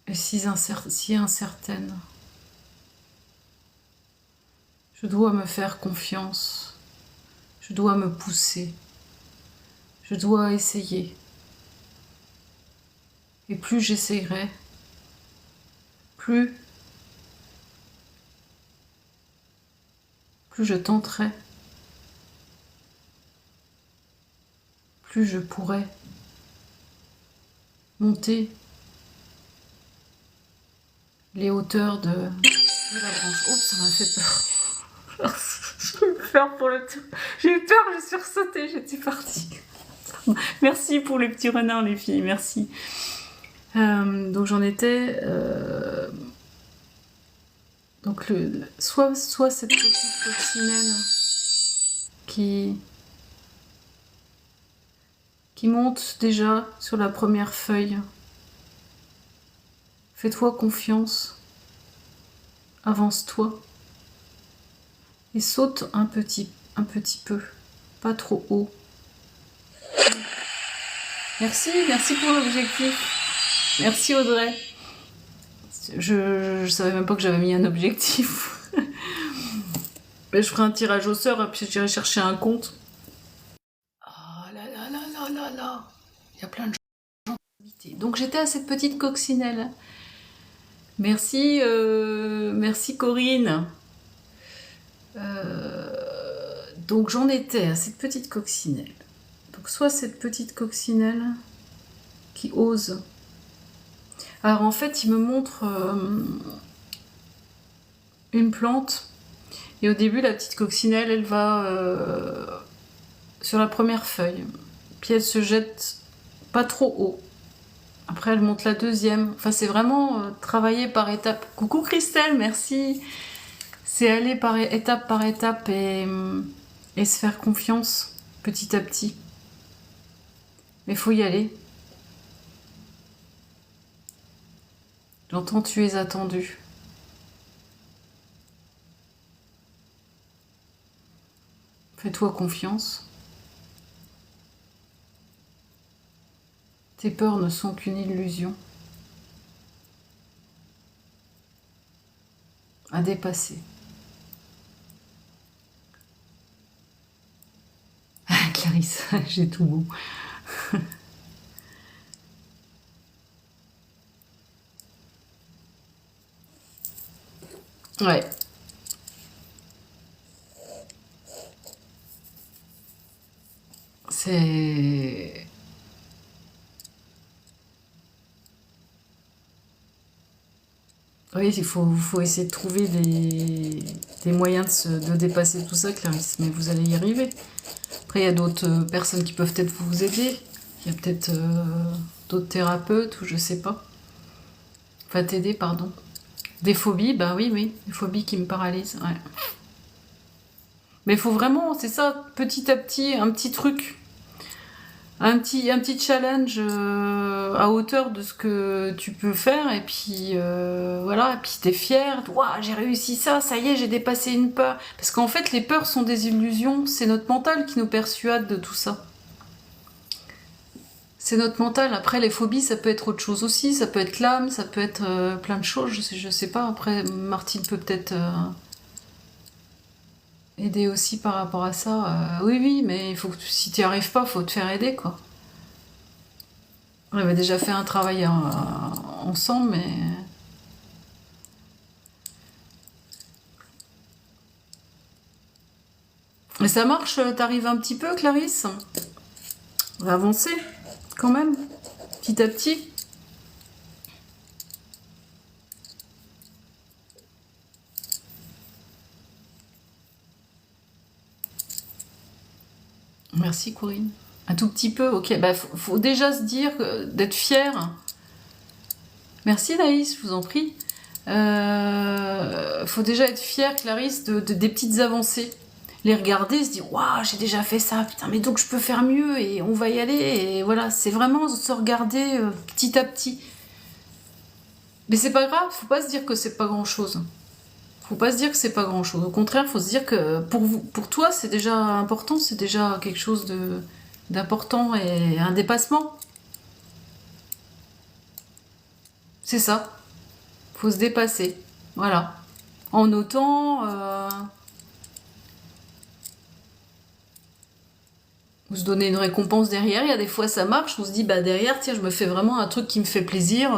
et si incertaines. Je dois me faire confiance. Je dois me pousser. Je dois essayer. Et plus j'essayerai, plus je tenterai, plus je pourrai monter les hauteurs de la branche. Oups, ça m'a fait peur. J'ai eu peur pour le tout. J'ai eu peur, je suis sursautée, j'étais partie. Merci pour les petits renards, les filles, merci. Donc j'en étais... donc soit cette petite coccinelle qui monte déjà sur la première feuille. Fais-toi confiance. Avance-toi. Et saute un petit peu. Pas trop haut. Merci pour l'objectif. Merci Audrey. Je savais même pas que j'avais mis un objectif. Mais je ferai un tirage au sort et puis j'irai chercher un compte. Oh là là là là là là. Il y a plein de gens. Donc j'étais à cette petite coccinelle. Merci, merci Corinne. Donc j'en étais à cette petite coccinelle. Donc soit cette petite coccinelle qui ose. Alors en fait, il me montre une plante. Et au début, la petite coccinelle, elle va sur la première feuille. Puis elle se jette pas trop haut. Après, elle monte la deuxième. Enfin, c'est vraiment travailler par étapes. Coucou Christelle, merci. C'est aller par étape et se faire confiance petit à petit. Mais faut y aller. J'entends tu es attendu. Fais-toi confiance. Tes peurs ne sont qu'une illusion à dépasser. Clarisse, j'ai tout beau. Ouais. C'est... Oui, il faut essayer de trouver des moyens de dépasser tout ça, Clarisse, mais vous allez y arriver. Après, il y a d'autres personnes qui peuvent peut-être vous aider. Il y a peut-être d'autres thérapeutes ou je sais pas. Enfin, t'aider, pardon. Des phobies, bah oui, des phobies qui me paralysent, ouais. Mais il faut vraiment, c'est ça, petit à petit, un petit truc. Un petit challenge à hauteur de ce que tu peux faire et puis voilà, et puis t'es fier, waouh, j'ai réussi ça, ça y est, j'ai dépassé une peur. Parce qu'en fait, les peurs sont des illusions, c'est notre mental qui nous persuade de tout ça. C'est notre mental. Après, les phobies, ça peut être autre chose aussi, ça peut être l'âme, ça peut être plein de choses, je sais pas. Après, Martine peut peut-être aider aussi par rapport à ça. Oui, mais il faut que si tu n'y arrives pas, faut te faire aider, quoi. On avait déjà fait un travail ensemble, mais... Mais ça marche, t'arrives un petit peu, Clarisse? On va avancer, quand même, petit à petit. Merci, Corinne. Un tout petit peu, ok. Bah, faut déjà se dire d'être fier. Merci, Naïs, je vous en prie. Faut déjà être fier, Clarisse, des petites avancées. Les regarder, se dire waouh, j'ai déjà fait ça, putain, mais donc je peux faire mieux et on va y aller. Et voilà, c'est vraiment se regarder petit à petit. Mais c'est pas grave, faut pas se dire que c'est pas grand chose. Faut pas se dire que c'est pas grand chose. Au contraire, faut se dire que pour toi, c'est déjà important, c'est déjà quelque chose d'important et un dépassement. C'est ça. Faut se dépasser. Voilà. En notant. Vous se donnez une récompense derrière, il y a des fois ça marche, on se dit bah derrière, tiens, je me fais vraiment un truc qui me fait plaisir,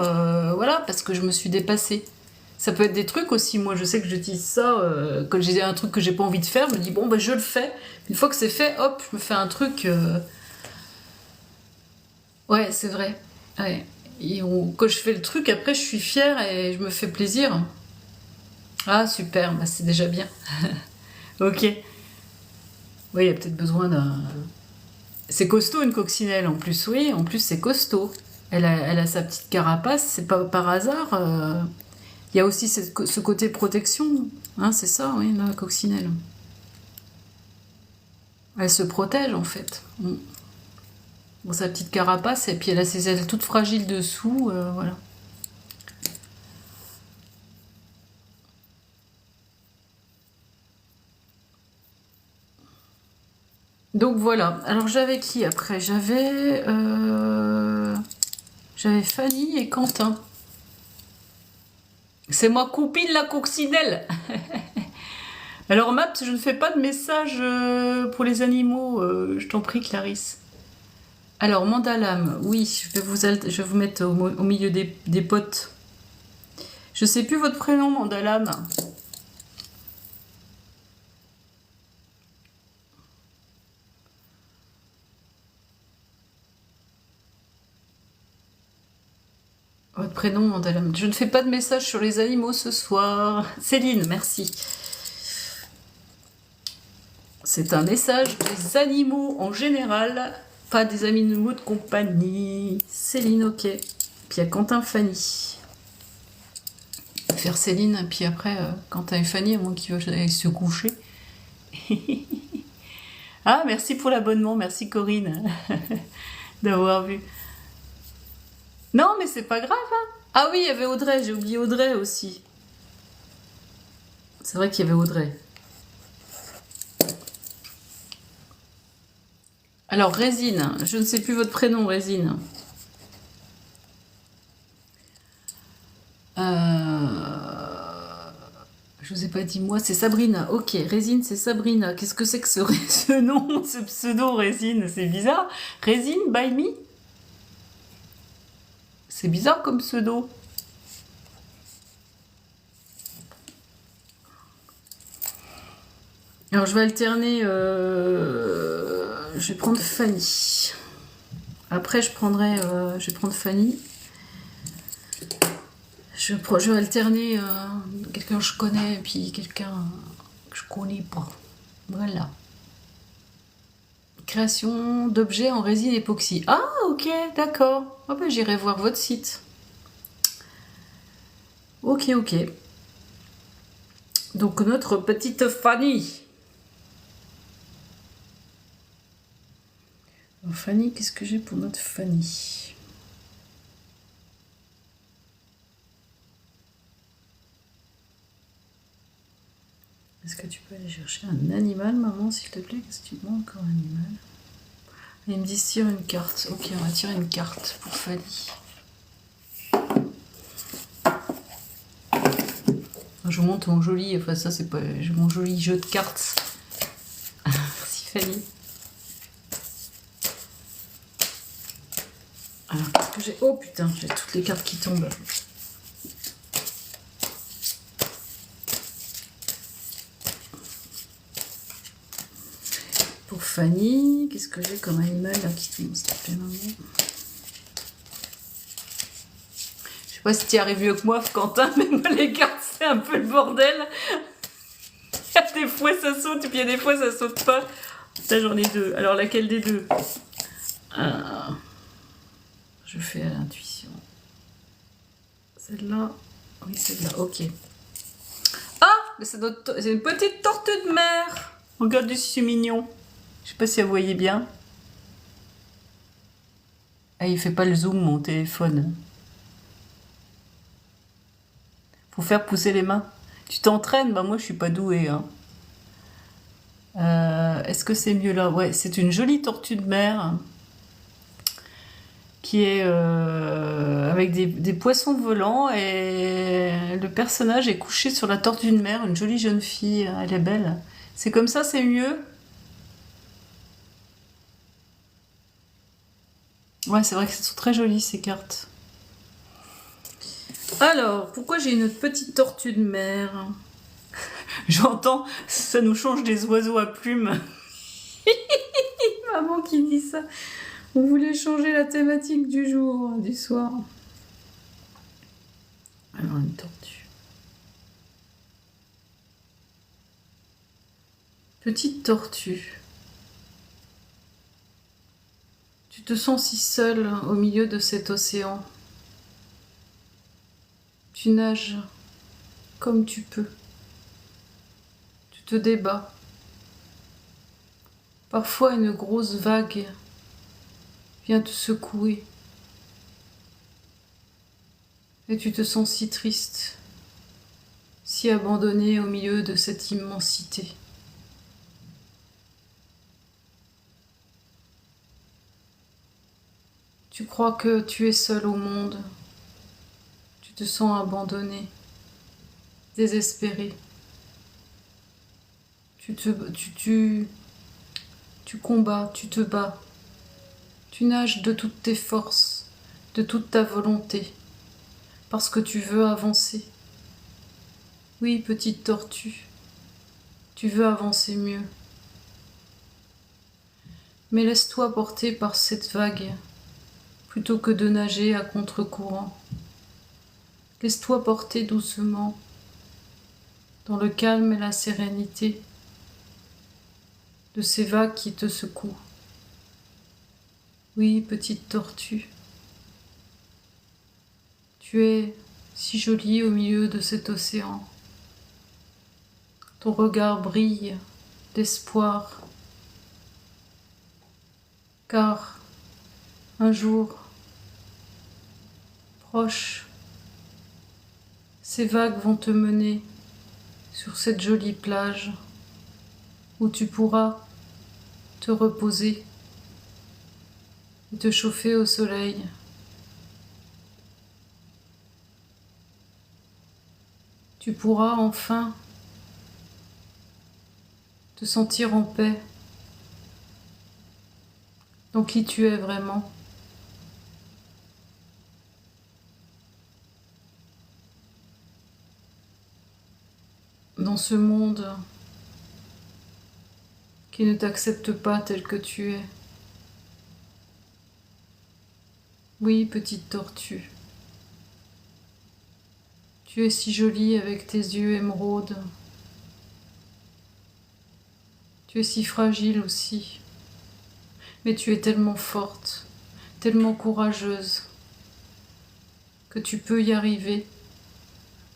voilà, parce que je me suis dépassée. Ça peut être des trucs aussi, moi je sais que j'utilise ça, quand j'ai un truc que j'ai pas envie de faire, je me dis bon bah je le fais. Une fois que c'est fait, hop, je me fais un truc. Ouais, c'est vrai. Ouais. Et quand je fais le truc, après je suis fière et je me fais plaisir. Ah super, bah c'est déjà bien. Ok. Oui, il y a peut-être besoin d'un. C'est costaud une coccinelle en plus, oui, en plus c'est costaud. Elle a sa petite carapace, c'est pas par hasard. Il y a aussi ce côté protection, hein, c'est ça, oui, la coccinelle. Elle se protège en fait. Bon, sa petite carapace, et puis elle a ses ailes toutes fragiles dessous, voilà. Donc voilà. Alors j'avais qui après? J'avais Fanny et Quentin. C'est ma copine la coccinelle. Alors Maps, je ne fais pas de message pour les animaux, je t'en prie Clarisse. Alors Mandalam, oui, je vais vous mettre au milieu des potes. Je sais plus votre prénom Mandalam. Votre prénom Mandalam. Je ne fais pas de message sur les animaux ce soir. Céline, merci. C'est un message des animaux en général, pas des animaux de compagnie. Céline, ok. Puis il y a Quentin Fanny. Faire Céline, puis après, Quentin et Fanny, à moins qu'ils veuillent se coucher. Ah, merci pour l'abonnement, merci Corinne d'avoir vu. Non, mais c'est pas grave. Hein. Ah oui, il y avait Audrey, j'ai oublié Audrey aussi. C'est vrai qu'il y avait Audrey. Alors, Résine, je ne sais plus votre prénom, Résine. Je vous ai pas dit moi, c'est Sabrina. Ok, Résine, c'est Sabrina. Qu'est-ce que c'est que ce nom, ce pseudo Résine? C'est bizarre. Résine by me? C'est bizarre comme pseudo. Alors je vais alterner. Je vais prendre Fanny. Après je vais prendre Fanny. Je vais alterner quelqu'un que je connais et puis quelqu'un que je connais pas. Voilà. Création d'objets en résine époxy. Ah, ok, d'accord. Oh, ben, j'irai voir votre site. Ok, ok. Donc, notre petite Fanny. Fanny, qu'est-ce que j'ai pour notre Fanny? Est-ce que tu peux aller chercher un animal, maman, s'il te plaît? Qu'est-ce que tu veux encore, un animal? Et ils me disent tire une carte. Ok, on va tirer une carte pour Fanny. Je vous montre mon joli, enfin ça c'est pas mon joli jeu de cartes. Merci Fanny. Alors qu'est-ce que j'ai? Oh putain, j'ai toutes les cartes qui tombent. Pour Fanny, qu'est-ce que j'ai comme animal là qui tombe? S'il te plaît, maman. Je sais pas si tu y arrives mieux que moi, Quentin, mais moi les cartes c'est un peu le bordel. Il y a des fois ça saute et puis il y a des fois ça saute pas. Là j'en ai deux. Alors laquelle des deux? Je fais à l'intuition. Celle-là. Oui, celle-là. Ok. Ah, mais c'est une petite tortue de mer. Regardez si c'est mignon. Je sais pas si vous voyez bien. Ah, il fait pas le zoom mon téléphone. Faut faire pousser les mains. Tu t'entraînes? Bah moi je suis pas douée. Hein. Est-ce que c'est mieux là? Ouais, c'est une jolie tortue de mer qui est avec des poissons volants et le personnage est couché sur la tortue de mer, une jolie jeune fille, elle est belle. C'est comme ça, c'est mieux? Ouais, c'est vrai que sont très jolies ces cartes. Alors, pourquoi j'ai une petite tortue de mer? J'entends, ça nous change des oiseaux à plumes. Maman qui dit ça. On voulait changer la thématique du jour, du soir. Alors, une tortue. Petite tortue. Tu te sens si seule au milieu de cet océan. Tu nages comme tu peux. Tu te débats. Parfois une grosse vague vient te secouer. Et tu te sens si triste, si abandonnée au milieu de cette immensité. Tu crois que tu es seule au monde. Tu te sens abandonnée, désespérée. Tu combats, tu te bats. Tu nages de toutes tes forces, de toute ta volonté, parce que tu veux avancer. Oui, petite tortue, tu veux avancer mieux. Mais laisse-toi porter par cette vague, plutôt que de nager à contre-courant. Laisse-toi porter doucement, dans le calme et la sérénité de ces vagues qui te secouent. Oui, petite tortue, Tu es si jolie au milieu de cet océan. Ton regard brille d'espoir, car un jour proche, ces vagues vont te mener sur cette jolie plage où tu pourras te reposer et te chauffer au soleil. Tu pourras enfin te sentir en paix dans qui tu es vraiment. Dans ce monde qui ne t'accepte pas tel que tu es. Oui, petite tortue. Tu es si jolie avec tes yeux émeraudes. Tu es si fragile aussi. Mais tu es tellement forte, tellement courageuse, que tu peux y arriver.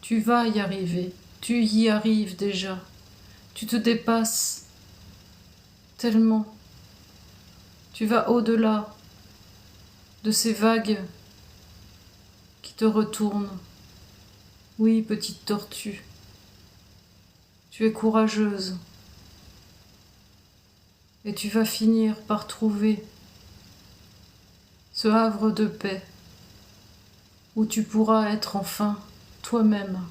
Tu vas y arriver. Tu y arrives déjà. Tu te dépasses tellement. Tu vas au-delà de ces vagues qui te retournent. Oui, petite tortue, tu es courageuse. Et tu vas finir par trouver ce havre de paix où tu pourras être enfin toi-même.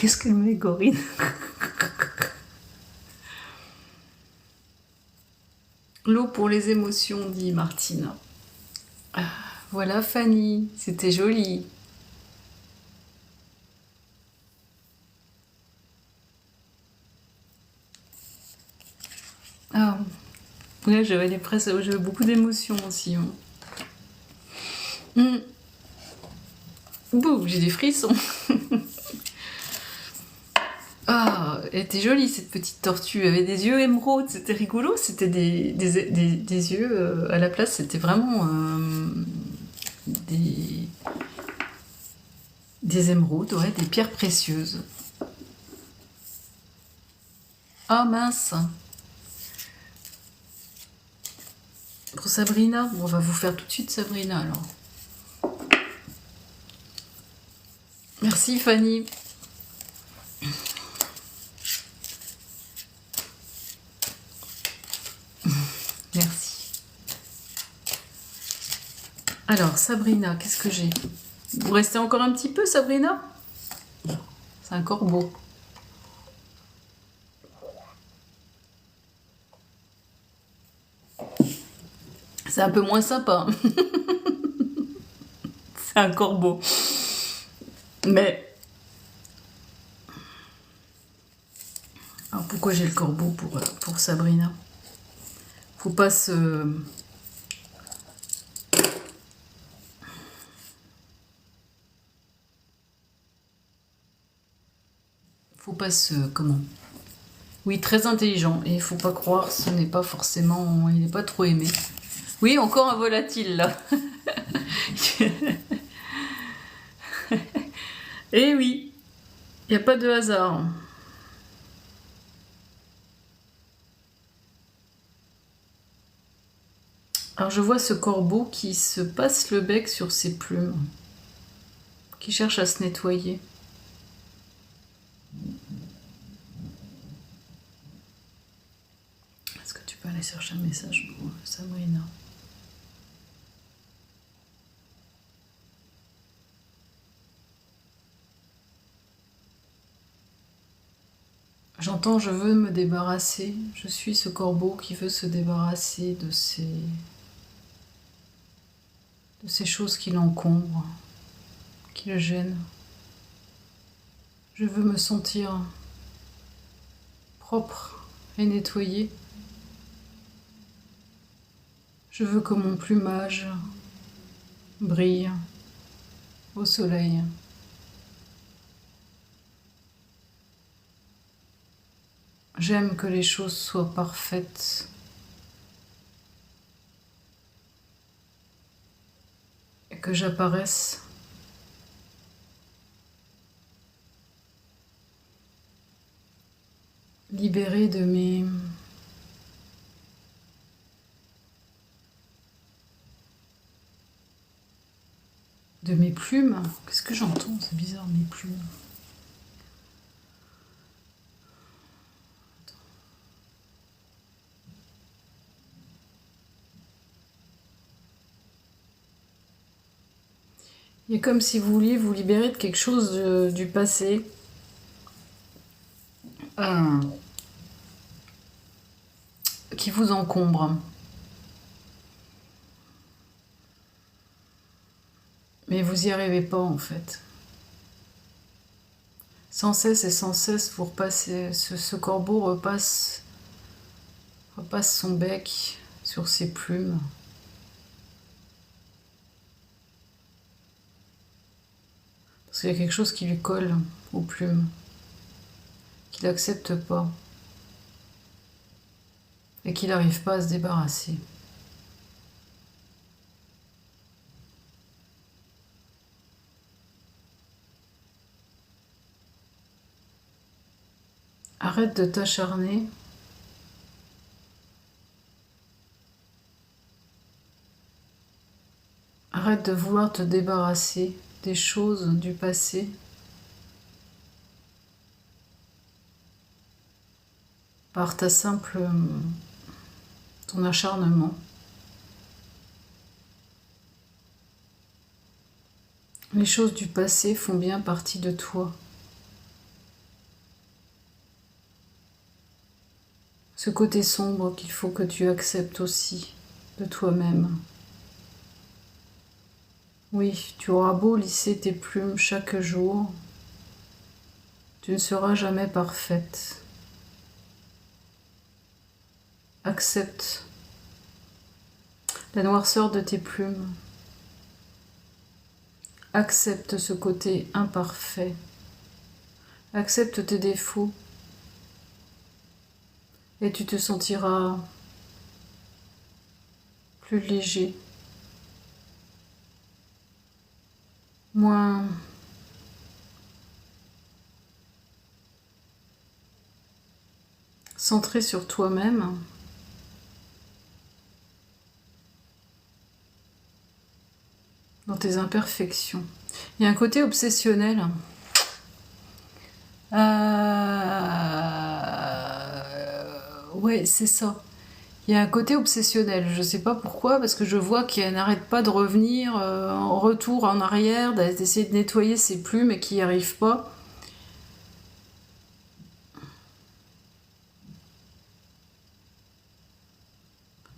Qu'est-ce qu'elle met, Gorine? L'eau pour les émotions, dit Martine. Ah, voilà Fanny, c'était joli. Ah, ouais, j'avais beaucoup d'émotions aussi. Bouh, j'ai des frissons. Ah, elle était jolie cette petite tortue, elle avait des yeux émeraudes, c'était rigolo, c'était des yeux à la place, c'était vraiment des émeraudes, ouais, des pierres précieuses. Ah mince. Pour Sabrina, bon, on va vous faire tout de suite Sabrina alors. Merci Fanny. Merci. Alors, Sabrina, qu'est-ce que j'ai? Vous restez encore un petit peu, Sabrina? C'est un corbeau. C'est un peu moins sympa. C'est un corbeau. Mais... Alors pourquoi j'ai le corbeau pour Sabrina? Faut pas se... Faut pas se... Comment? Oui, très intelligent. Et il faut pas croire, ce n'est pas forcément... Il n'est pas trop aimé. Oui, encore un volatile, là. Eh oui, il n'y a pas de hasard. Alors je vois ce corbeau qui se passe le bec sur ses plumes, qui cherche à se nettoyer. Est-ce que tu peux aller chercher un message pour Sabrina? J'entends, je veux me débarrasser. Je suis ce corbeau qui veut se débarrasser de ces choses qui l'encombrent, qui le gênent. Je veux me sentir propre et nettoyé. Je veux que mon plumage brille au soleil. J'aime que les choses soient parfaites. Et que j'apparaisse. Libérée de mes... plumes. Qu'est-ce que j'entends? C'est bizarre, mes plumes. Il est comme si vous vouliez vous libérer de quelque chose du passé. Qui vous encombre. Mais vous n'y arrivez pas en fait. Sans cesse et sans cesse, vous repassez, ce corbeau repasse son bec sur ses plumes. Parce qu'il y a quelque chose qui lui colle aux plumes, qu'il n'accepte pas et qu'il n'arrive pas à se débarrasser. Arrête de t'acharner. Arrête de vouloir te débarrasser des choses du passé. Par ton acharnement. Les choses du passé font bien partie de toi. Ce côté sombre qu'il faut que tu acceptes aussi de toi-même. Oui, tu auras beau lisser tes plumes chaque jour, tu ne seras jamais parfaite. Accepte la noirceur de tes plumes. Accepte ce côté imparfait. Accepte tes défauts. Et tu te sentiras plus léger, moins centré sur toi-même. Dans tes imperfections. Il y a un côté obsessionnel. Ouais, c'est ça. Il y a un côté obsessionnel. Je sais pas pourquoi, parce que je vois qu'elle n'arrête pas de revenir en retour, en arrière, d'essayer de nettoyer ses plumes et qu'il n'y arrive pas.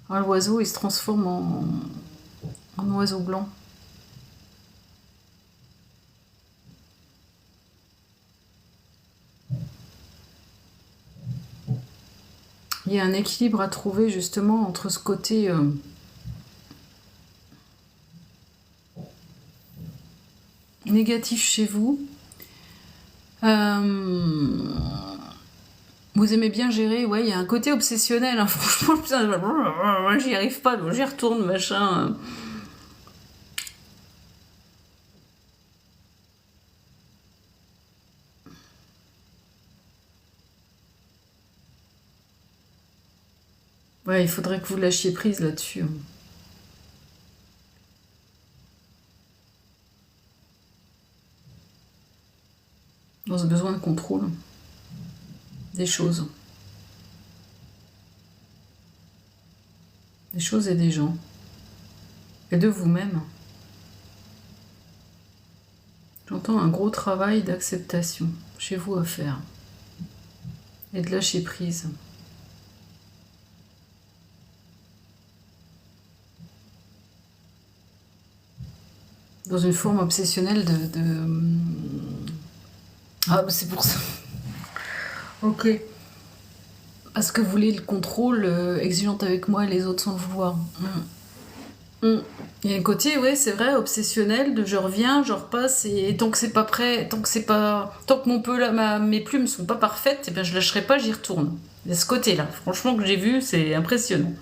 Alors, l'oiseau, il se transforme en oiseau blanc. Il y a un équilibre à trouver justement entre ce côté négatif chez vous. Vous aimez bien gérer, ouais, il y a un côté obsessionnel, hein, franchement, putain, j'y arrive pas, donc j'y retourne, machin. Ouais, il faudrait que vous lâchiez prise là-dessus. Dans ce besoin de contrôle des choses. Des choses et des gens. Et de vous-même. J'entends un gros travail d'acceptation chez vous à faire. Et de lâcher prise. Dans une forme obsessionnelle Ah, c'est pour ça. Ok. Parce que vous voulez le contrôle exigeante avec moi et les autres sans le vouloir. Mm. Il y a un côté, ouais, c'est vrai, obsessionnel, de je reviens, je repasse, et tant que c'est pas prêt, tant que mes plumes sont pas parfaites, et ben je lâcherai pas, j'y retourne. Il y a ce côté-là, franchement, que j'ai vu, c'est impressionnant.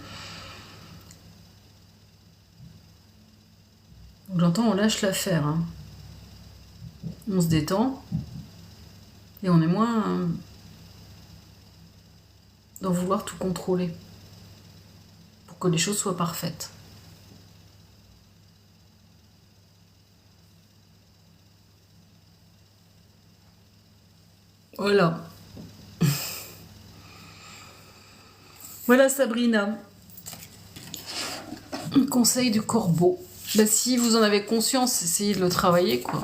Donc j'entends, on lâche l'affaire, hein. On se détend, et on est moins d'en vouloir tout contrôler, pour que les choses soient parfaites. Voilà. Voilà Sabrina. Un conseil du corbeau. Bah, si vous en avez conscience, essayez de le travailler, quoi.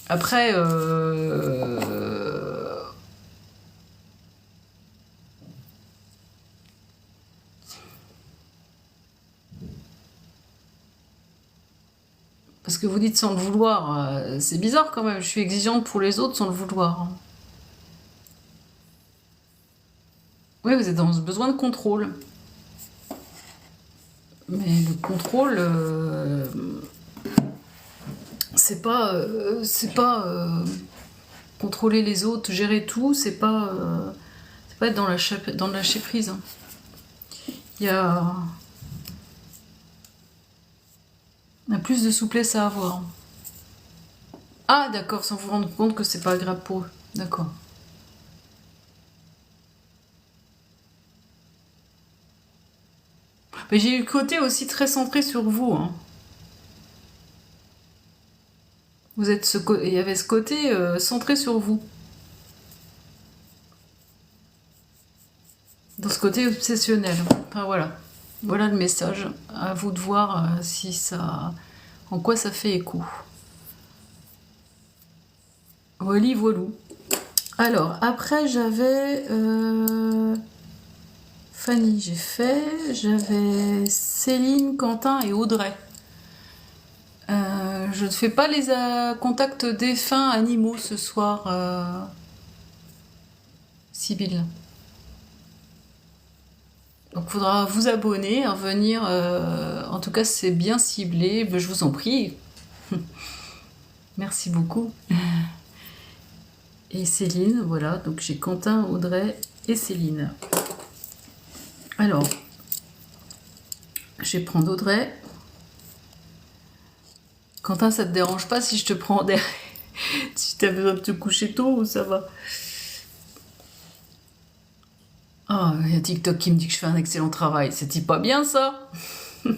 Après, parce que vous dites sans le vouloir, c'est bizarre quand même, je suis exigeante pour les autres sans le vouloir. Oui, vous êtes dans ce besoin de contrôle. Mais le contrôle, c'est pas contrôler les autres, gérer tout, c'est pas être dans le lâcher prise, hein. Il y a plus de souplesse à avoir. Ah d'accord, sans vous rendre compte que c'est pas agréable pour eux. D'accord. Mais j'ai eu le côté aussi très centré sur vous, hein. Il y avait ce côté centré sur vous. Dans ce côté obsessionnel. Enfin voilà. Voilà le message. À vous de voir si ça, en quoi ça fait écho. Voilà, voilou. Alors, après, j'avais Fanny, j'ai fait. J'avais Céline, Quentin et Audrey. Je ne fais pas les contacts défunts animaux ce soir, Sibylle. Donc, il faudra vous abonner, revenir. En tout cas, c'est bien ciblé. Je vous en prie. Merci beaucoup. Et Céline, voilà. Donc, j'ai Quentin, Audrey et Céline. Alors, je vais prendre Audrey. Quentin, ça te dérange pas si je te prends derrière? Si t'as besoin de te coucher tôt ou ça va? Ah, il y a TikTok qui me dit que je fais un excellent travail. C'est-il pas bien ça? Ils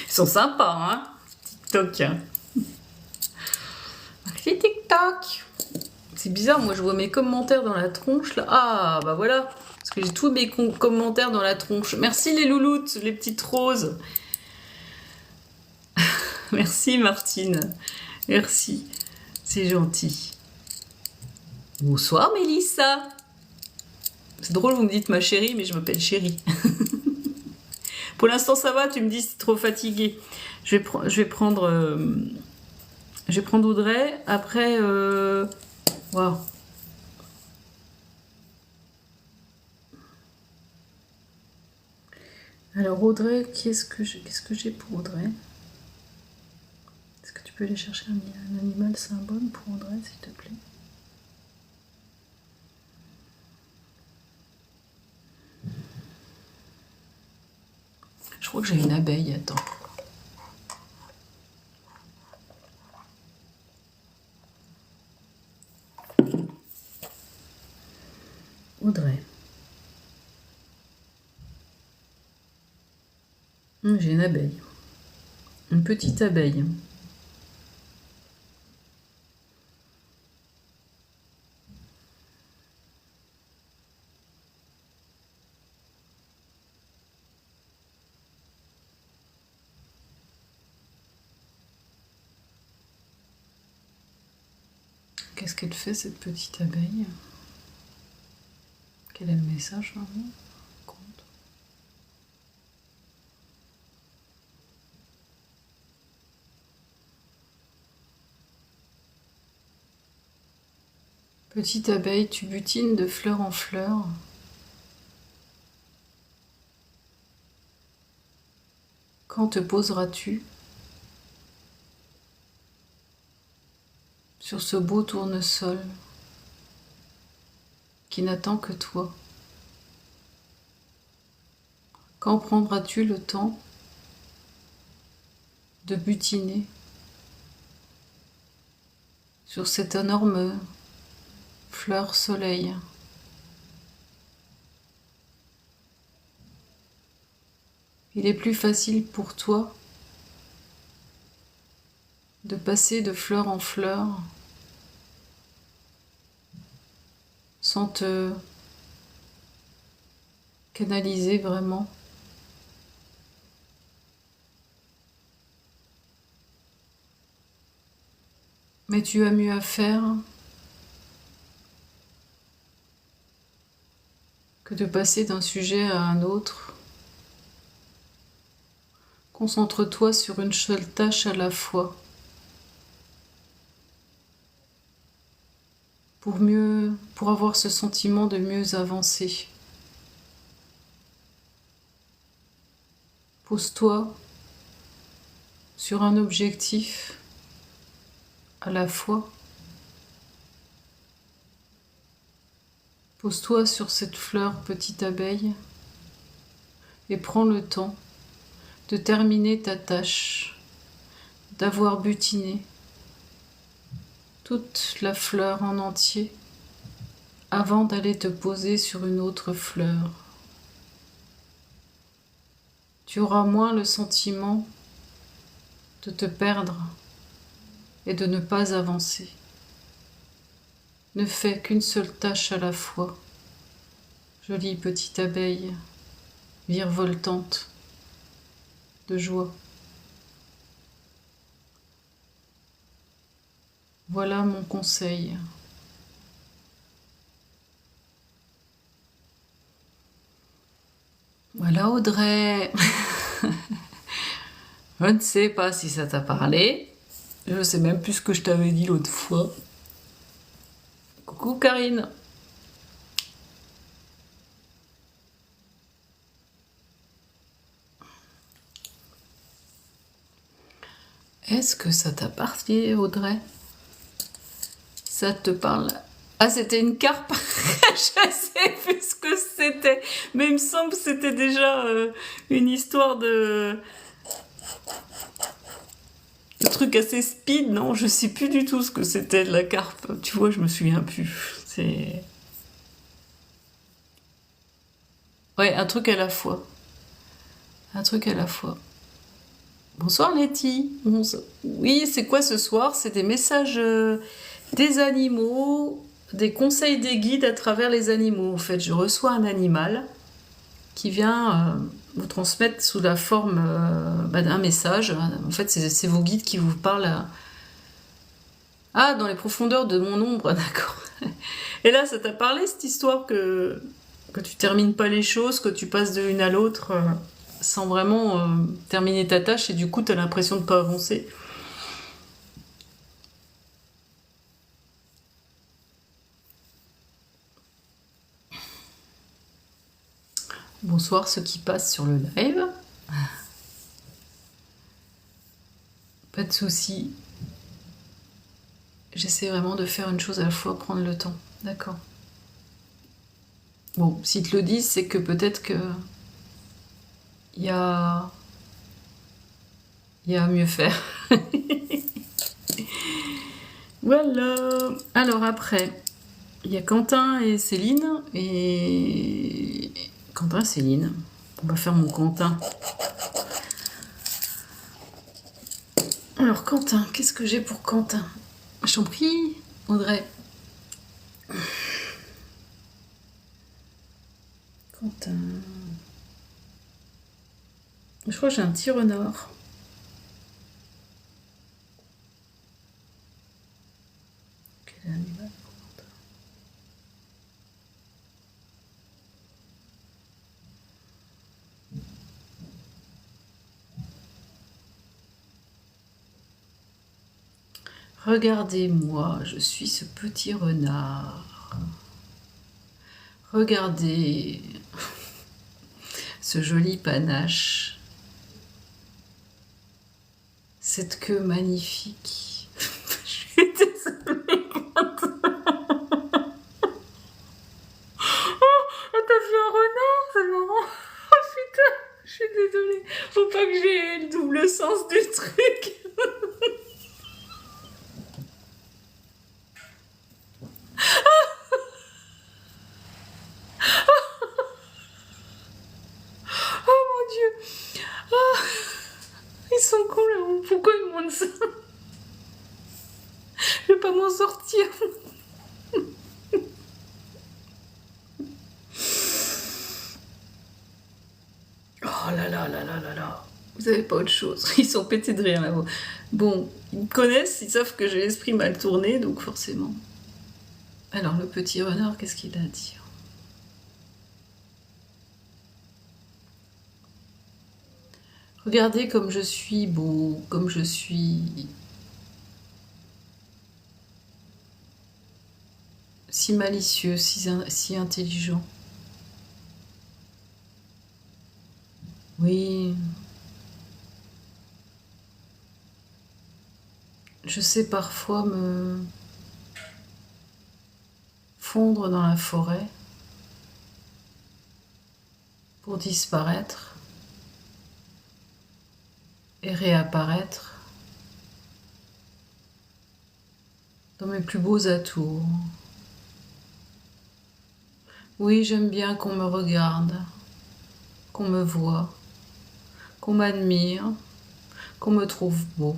sont sympas, hein? TikTok. Merci TikTok. C'est bizarre, moi je vois mes commentaires dans la tronche là. Ah, bah voilà. Parce que j'ai tous mes commentaires dans la tronche. Merci les louloutes, les petites roses. Merci Martine. Merci. C'est gentil. Bonsoir Mélissa. C'est drôle, vous me dites ma chérie, mais je m'appelle chérie. Pour l'instant, ça va, tu me dis c'est trop fatigué. Je vais prendre Audrey. Après, waouh. Alors Audrey, qu'est-ce que j'ai pour Audrey? Est-ce que tu peux aller chercher un animal symbole pour Audrey, s'il te plaît? Je crois que j'ai une abeille, attends. Audrey. J'ai une abeille. Une petite abeille. Qu'est-ce qu'elle fait, cette petite abeille? Quel est le message, vraiment? Petite abeille, tu butines de fleur en fleur. Quand te poseras-tu sur ce beau tournesol qui n'attend que toi? Quand prendras-tu le temps de butiner sur cette énorme fleur soleil? Il est plus facile pour toi de passer de fleur en fleur sans te canaliser vraiment. Mais tu as mieux à faire que de passer d'un sujet à un autre. Concentre-toi sur une seule tâche à la fois pour avoir ce sentiment de mieux avancer. Pose-toi sur un objectif à la fois. Pose-toi sur cette fleur, petite abeille, et prends le temps de terminer ta tâche, d'avoir butiné toute la fleur en entier avant d'aller te poser sur une autre fleur. Tu auras moins le sentiment de te perdre et de ne pas avancer. Ne fais qu'une seule tâche à la fois. Jolie petite abeille, virevoltante de joie. Voilà mon conseil. Voilà Audrey. Je ne sais pas si ça t'a parlé. Je ne sais même plus ce que je t'avais dit l'autre fois. Coucou Karine. Est-ce que ça t'a parlé Audrey? Ça te parle? Ah, c'était une carpe. Je sais plus ce que c'était, mais il me semble que c'était déjà une histoire de truc assez speed, non? Je sais plus du tout ce que c'était de la carpe. Tu vois, je me souviens plus. C'est... Ouais, un truc à la fois. Un truc à la fois. Bonsoir Letty. Oui, c'est quoi ce soir? C'est des messages des animaux, des conseils des guides à travers les animaux. En fait, je reçois un animal qui vient vous transmettre sous la forme d'un message. En fait, c'est vos guides qui vous parlent. Ah, dans les profondeurs de mon ombre, d'accord. Et là, ça t'a parlé cette histoire que tu termines pas les choses, que tu passes de l'une à l'autre sans vraiment terminer ta tâche et du coup, tu as l'impression de pas avancer. Bonsoir ceux qui passent sur le live. Pas de soucis. J'essaie vraiment de faire une chose à la fois, prendre le temps. D'accord. Bon, s'ils te le disent, c'est que peut-être que il y a à mieux faire. Voilà. Alors après, il y a Quentin et Céline. Et Quentin et Céline. On va faire mon Quentin. Alors Quentin, qu'est-ce que j'ai pour Quentin? Je t'en prie, Audrey. Quentin. Je crois que j'ai un petit renard. Quel animal pour Quentin? Regardez-moi, je suis ce petit renard. Regardez ce joli panache cette queue magnifique. Je suis désolée. Oh, t'as vu un renard? C'est marrant. Oh putain, je suis désolée. Faut pas que j'ai le double sens du truc. Oh mon Dieu. Oh, ils sont cons là. Pourquoi ils montent ça? Je vais pas m'en sortir. Oh là là là là là là. Vous avez pas autre chose. Ils sont pétés de rire là-haut. Bon, ils me connaissent, ils savent que j'ai l'esprit mal tourné, donc forcément. Alors le petit renard, qu'est-ce qu'il a à dire? Regardez comme je suis beau, comme je suis si malicieux, si intelligent. Oui, je sais parfois me fondre dans la forêt pour disparaître et réapparaître dans mes plus beaux atours. Oui, j'aime bien qu'on me regarde, qu'on me voie, qu'on m'admire, qu'on me trouve beau.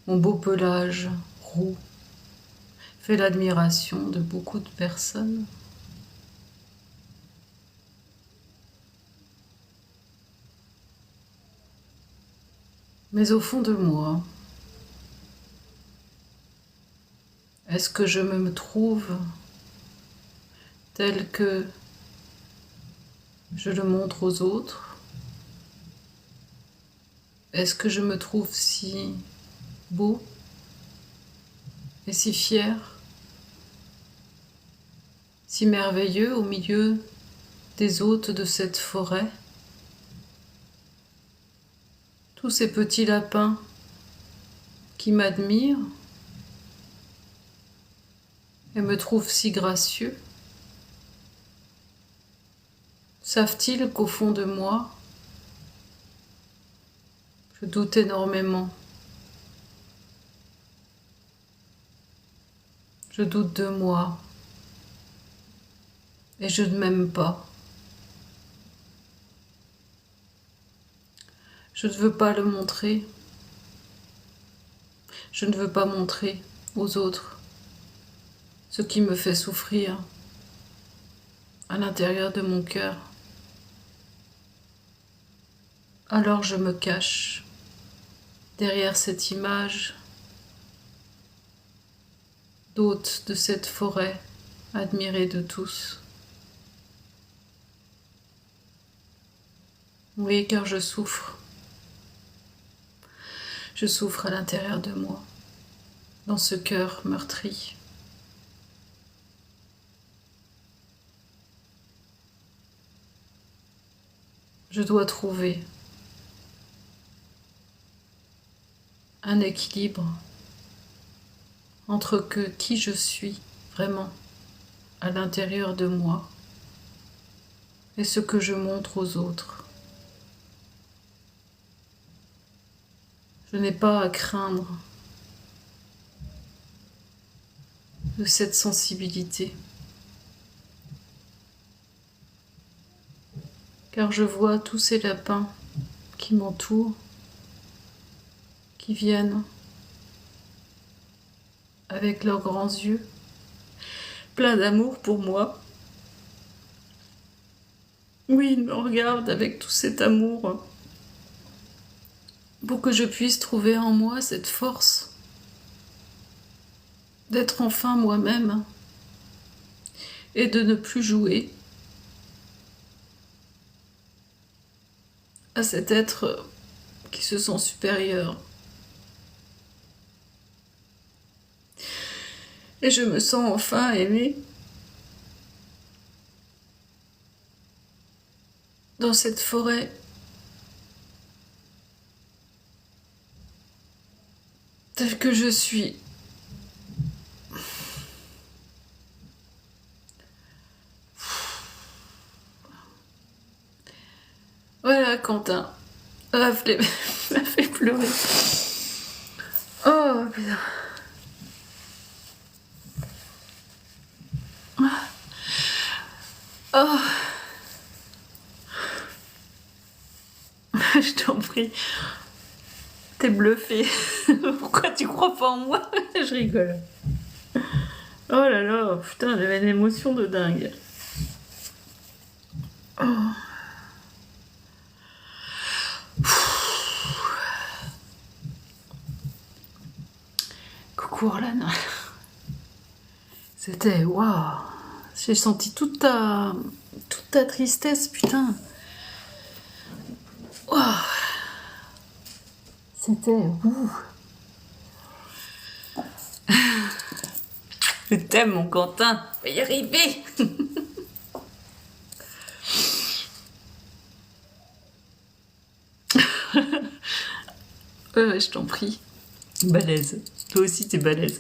Mon beau pelage roux fait l'admiration de beaucoup de personnes. Mais au fond de moi, est-ce que je me trouve tel que je le montre aux autres? Est-ce que je me trouve si beau et si fier, si merveilleux au milieu des hôtes de cette forêt? Tous ces petits lapins qui m'admirent et me trouvent si gracieux, savent-ils qu'au fond de moi, je doute énormément? Je doute de moi et je ne m'aime pas. Je ne veux pas le montrer. Je ne veux pas montrer aux autres ce qui me fait souffrir à l'intérieur de mon cœur. Alors je me cache derrière cette image d'hôte de cette forêt admirée de tous. Oui, car je souffre. Je souffre à l'intérieur de moi, dans ce cœur meurtri. Je dois trouver un équilibre entre qui je suis vraiment à l'intérieur de moi et ce que je montre aux autres. Je n'ai pas à craindre de cette sensibilité, car je vois tous ces lapins qui m'entourent, qui viennent avec leurs grands yeux, pleins d'amour pour moi. Oui, ils me regardent avec tout cet amour pour que je puisse trouver en moi cette force d'être enfin moi-même et de ne plus jouer à cet être qui se sent supérieur. Et je me sens enfin aimée dans cette forêt tel que je suis. Voilà, Quentin. Ah, m'a fait pleurer. Oh, putain. Oh. Je t'en prie. T'es bluffé. Pourquoi tu crois pas en moi? Je rigole. Oh là là, putain, j'avais une émotion de dingue. Oh. Coucou Orlan. C'était waouh. J'ai senti toute ta tristesse, putain. Waouh. C'était ouh. Je t'aime, mon Quentin. On va y arriver. Ouais, je t'en prie. Balèze. Toi aussi, t'es balèze.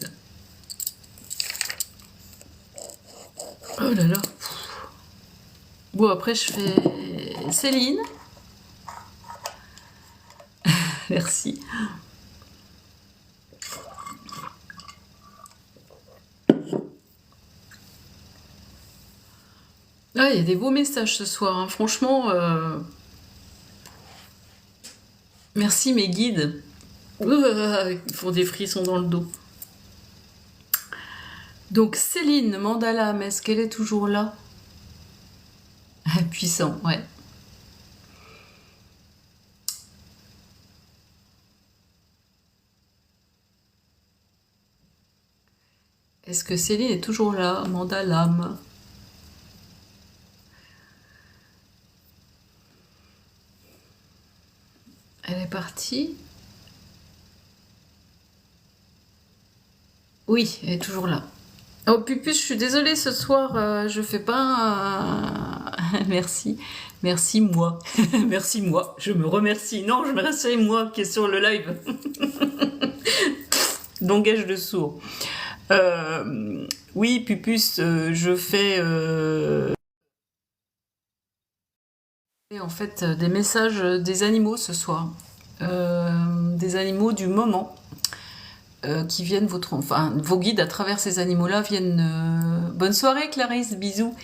Oh là là. Bon, après, je fais Céline. Merci. Ah, il y a des beaux messages ce soir, hein. Franchement, merci mes guides. Ils font des frissons dans le dos. Donc Céline Mandala, mais est-ce qu'elle est toujours là? Puissant, ouais. Est-ce que Céline est toujours là? Mandala. Elle est partie? Oui, elle est toujours là. Oh Pupus, je suis désolée ce soir, je fais pas. Merci, merci moi, merci moi. Je me remercie. Non, je me remercie moi qui est sur le live. Langage de sourd. Oui, Pupus, je fais en fait des messages des animaux ce soir, des animaux du moment. Qui viennent vos guides à travers ces animaux-là viennent. Bonne soirée Clarisse, bisous.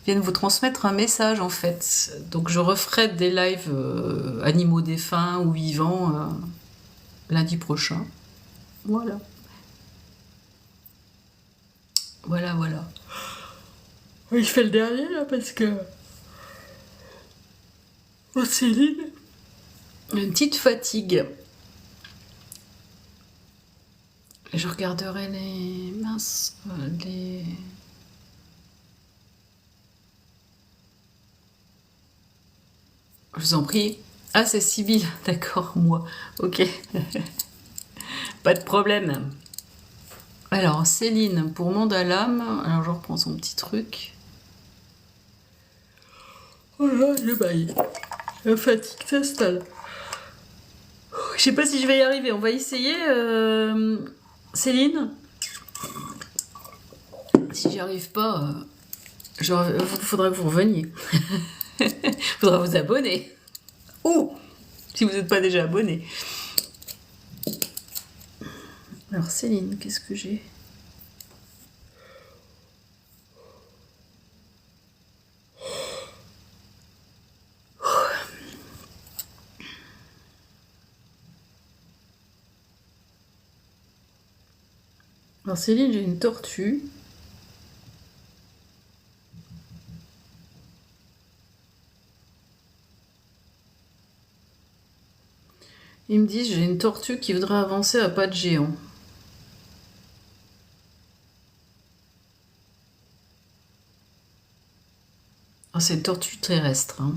Viennent vous transmettre un message en fait. Donc je referai des lives animaux défunts ou vivants lundi prochain. Voilà. Voilà, voilà. Oui, je fais le dernier là parce que. Oh Céline. Une petite fatigue. Je regarderai les minces, les. Je vous en prie. Ah, c'est Sybille, d'accord, moi. Ok. Pas de problème. Alors, Céline, pour Mandalam. Alors, je reprends son petit truc. Oh là, je baille. La fatigue s'installe. Je sais pas si je vais y arriver. On va essayer, Céline. Si j'y arrive pas, faudra que vous reveniez. Faudra vous abonner. Ou, si vous n'êtes pas déjà abonné. Alors, Céline, qu'est-ce que j'ai? Alors, Céline, j'ai une tortue. Ils me disent j'ai une tortue qui voudrait avancer à pas de géant. Ah, c'est une tortue terrestre. Hein.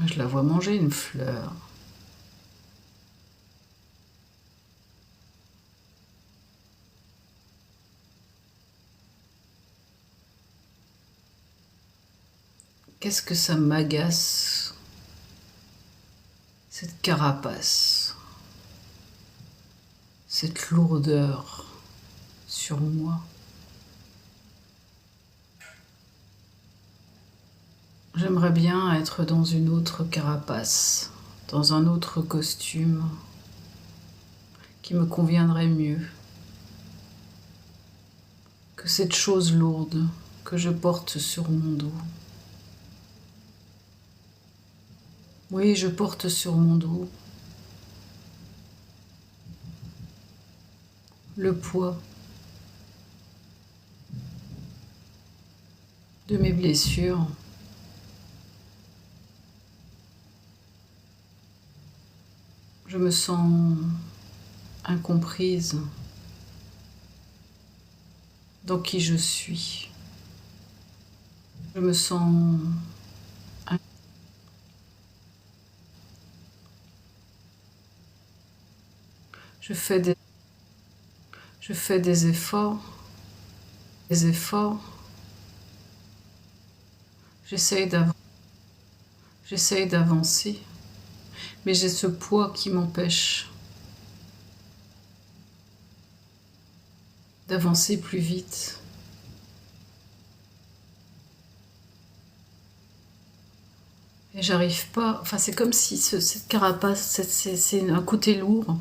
Je la vois manger une fleur. Qu'est-ce que ça m'agace, cette carapace, cette lourdeur sur moi. J'aimerais bien être dans une autre carapace, dans un autre costume qui me conviendrait mieux que cette chose lourde que je porte sur mon dos. Oui, je porte sur mon dos le poids de mes blessures. Je me sens incomprise dans qui je suis. Je me sens je fais des efforts, j'essaye d'avancer, mais j'ai ce poids qui m'empêche d'avancer plus vite. Et j'arrive pas, enfin c'est comme si cette carapace, c'est un côté lourd.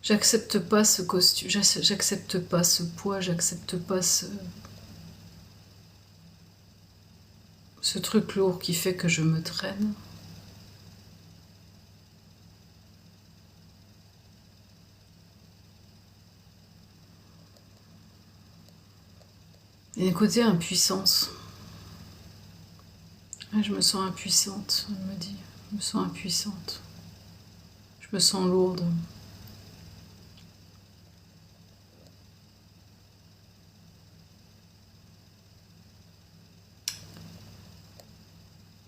J'accepte pas ce costume, j'accepte pas ce poids, j'accepte pas ce truc lourd qui fait que je me traîne. Et d'un côté, impuissance. Je me sens impuissante, elle me dit. Je me sens impuissante. Je me sens lourde.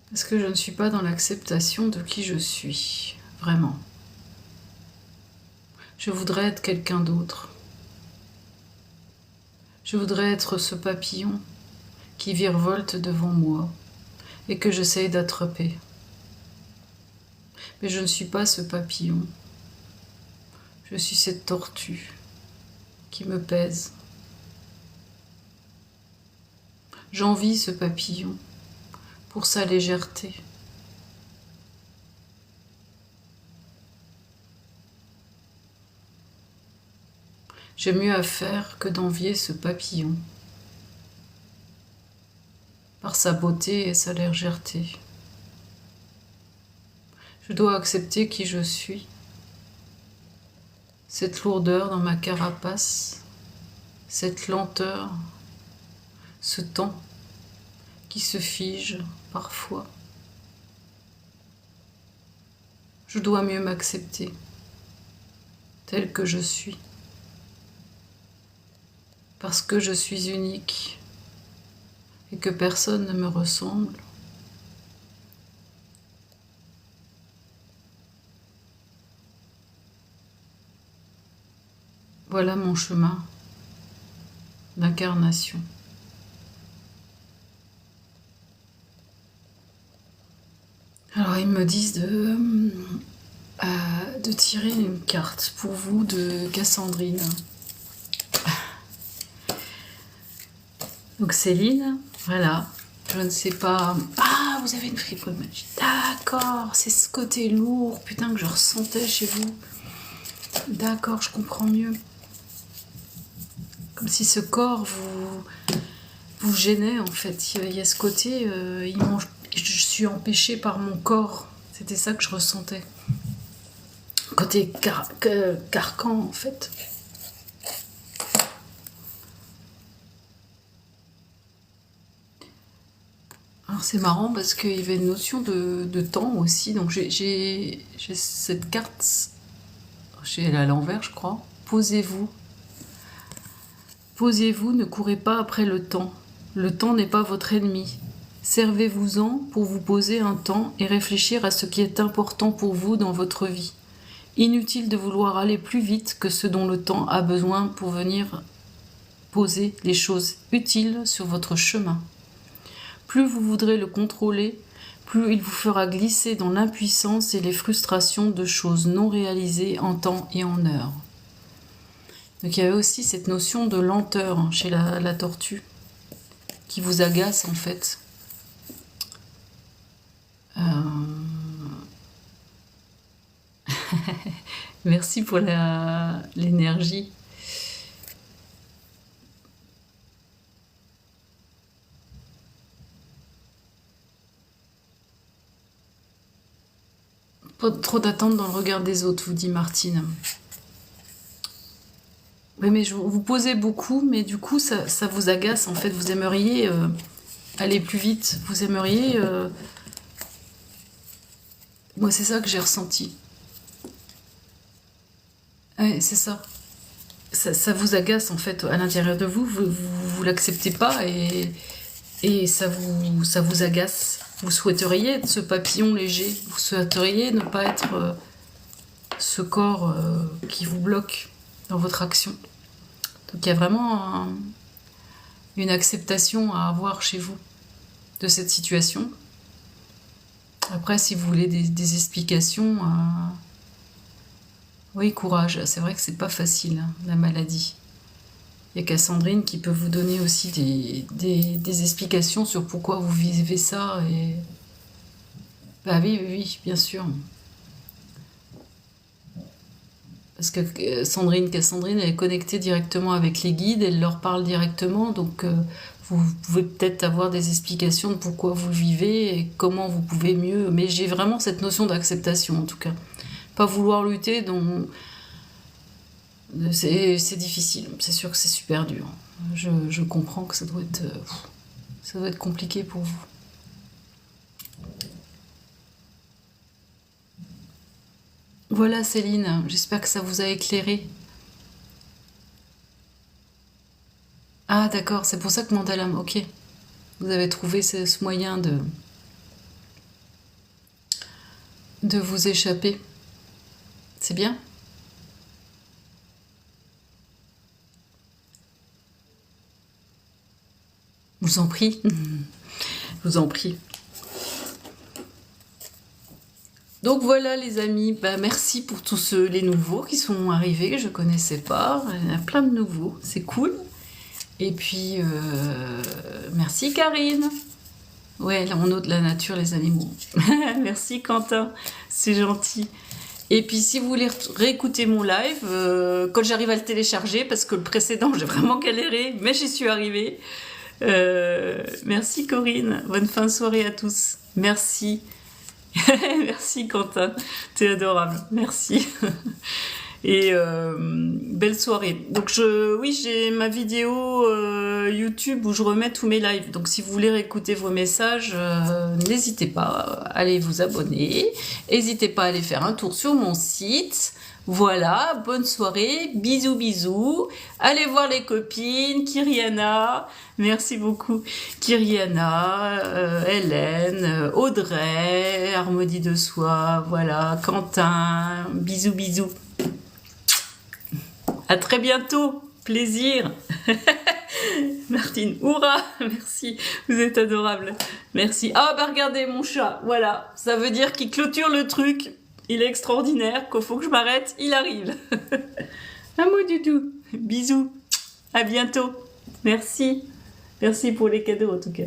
Parce que je ne suis pas dans l'acceptation de qui je suis, vraiment. Je voudrais être quelqu'un d'autre. Je voudrais être ce papillon qui virevolte devant moi et que j'essaye d'attraper. Mais je ne suis pas ce papillon. Je suis cette tortue qui me pèse. J'envie ce papillon pour sa légèreté. J'ai mieux à faire que d'envier ce papillon par sa beauté et sa légèreté. Je dois accepter qui je suis, cette lourdeur dans ma carapace, cette lenteur, ce temps qui se fige parfois. Je dois mieux m'accepter tel que je suis, parce que je suis unique et que personne ne me ressemble. Voilà mon chemin d'incarnation. Alors ils me disent de tirer une carte pour vous de Cassandrine. Donc Céline, voilà, je ne sais pas... Ah, vous avez une friperie magique. D'accord, c'est ce côté lourd, putain, que je ressentais chez vous. D'accord, je comprends mieux. Comme si ce corps vous gênait, en fait. Il y a ce côté, je suis empêchée par mon corps. C'était ça que je ressentais. Côté carcan, en fait. Alors c'est marrant parce qu'il y avait une notion de temps aussi. Donc j'ai cette carte, elle est à l'envers, je crois. Posez-vous. Posez-vous, ne courez pas après le temps. Le temps n'est pas votre ennemi. Servez-vous-en pour vous poser un temps et réfléchir à ce qui est important pour vous dans votre vie. Inutile de vouloir aller plus vite que ce dont le temps a besoin pour venir poser les choses utiles sur votre chemin. Plus vous voudrez le contrôler, plus il vous fera glisser dans l'impuissance et les frustrations de choses non réalisées en temps et en heure. Donc il y avait aussi cette notion de lenteur chez la tortue, qui vous agace en fait. Merci pour l'énergie. Pas trop d'attente dans le regard des autres, vous dit Martine. Oui, mais vous posez beaucoup, mais du coup, ça vous agace, en fait. Vous aimeriez aller plus vite. Vous aimeriez... Moi, c'est ça que j'ai ressenti. Oui, c'est ça. Ça vous agace, en fait, à l'intérieur de vous. Vous l'acceptez pas et ça vous agace. Vous souhaiteriez être ce papillon léger. Vous souhaiteriez ne pas être ce corps qui vous bloque dans votre action. Donc il y a vraiment une acceptation à avoir chez vous de cette situation. Après, si vous voulez des explications, oui, courage. C'est vrai que c'est pas facile, hein, la maladie. Il y a Cassandrine qui peut vous donner aussi des explications sur pourquoi vous vivez ça. Et... Bah oui, bien sûr. Parce que Cassandrine, elle est connectée directement avec les guides, elle leur parle directement, donc vous pouvez peut-être avoir des explications de pourquoi vous le vivez et comment vous pouvez mieux. Mais j'ai vraiment cette notion d'acceptation, en tout cas. Pas vouloir lutter, donc c'est difficile. C'est sûr que c'est super dur. Je comprends que ça doit être compliqué pour vous. Voilà Céline, j'espère que ça vous a éclairé. Ah d'accord, c'est pour ça que Mandalam, ok. Vous avez trouvé ce moyen de vous échapper. C'est bien. Je vous en prie. Je vous en prie. Donc voilà les amis, bah, merci pour tous les nouveaux qui sont arrivés, que je connaissais pas. Il y en a plein de nouveaux, c'est cool. Et puis, merci Karine. Ouais, là on ôte la nature, les animaux. Merci Quentin, c'est gentil. Et puis si vous voulez réécouter mon live, quand j'arrive à le télécharger, parce que le précédent j'ai vraiment galéré, mais j'y suis arrivée. Merci Corinne, bonne fin de soirée à tous. Merci. Merci Quentin, t'es adorable, merci. Et belle soirée. Donc oui, j'ai ma vidéo YouTube où je remets tous mes lives. Donc si vous voulez réécouter vos messages, n'hésitez pas, allez vous abonner. N'hésitez pas à aller faire un tour sur mon site. Voilà, bonne soirée, bisous bisous. Allez voir les copines, Kyriana, merci beaucoup. Kyriana, Hélène, Audrey, Harmonie de Soi, voilà, Quentin, bisous bisous. À très bientôt, plaisir. Martine, hurrah, merci, vous êtes adorable. Merci. Ah bah regardez mon chat, voilà, ça veut dire qu'il clôture le truc. Il est extraordinaire, qu'il faut que je m'arrête, il arrive. Un mot du tout. Bisous, à bientôt. Merci. Merci pour les cadeaux en tout cas.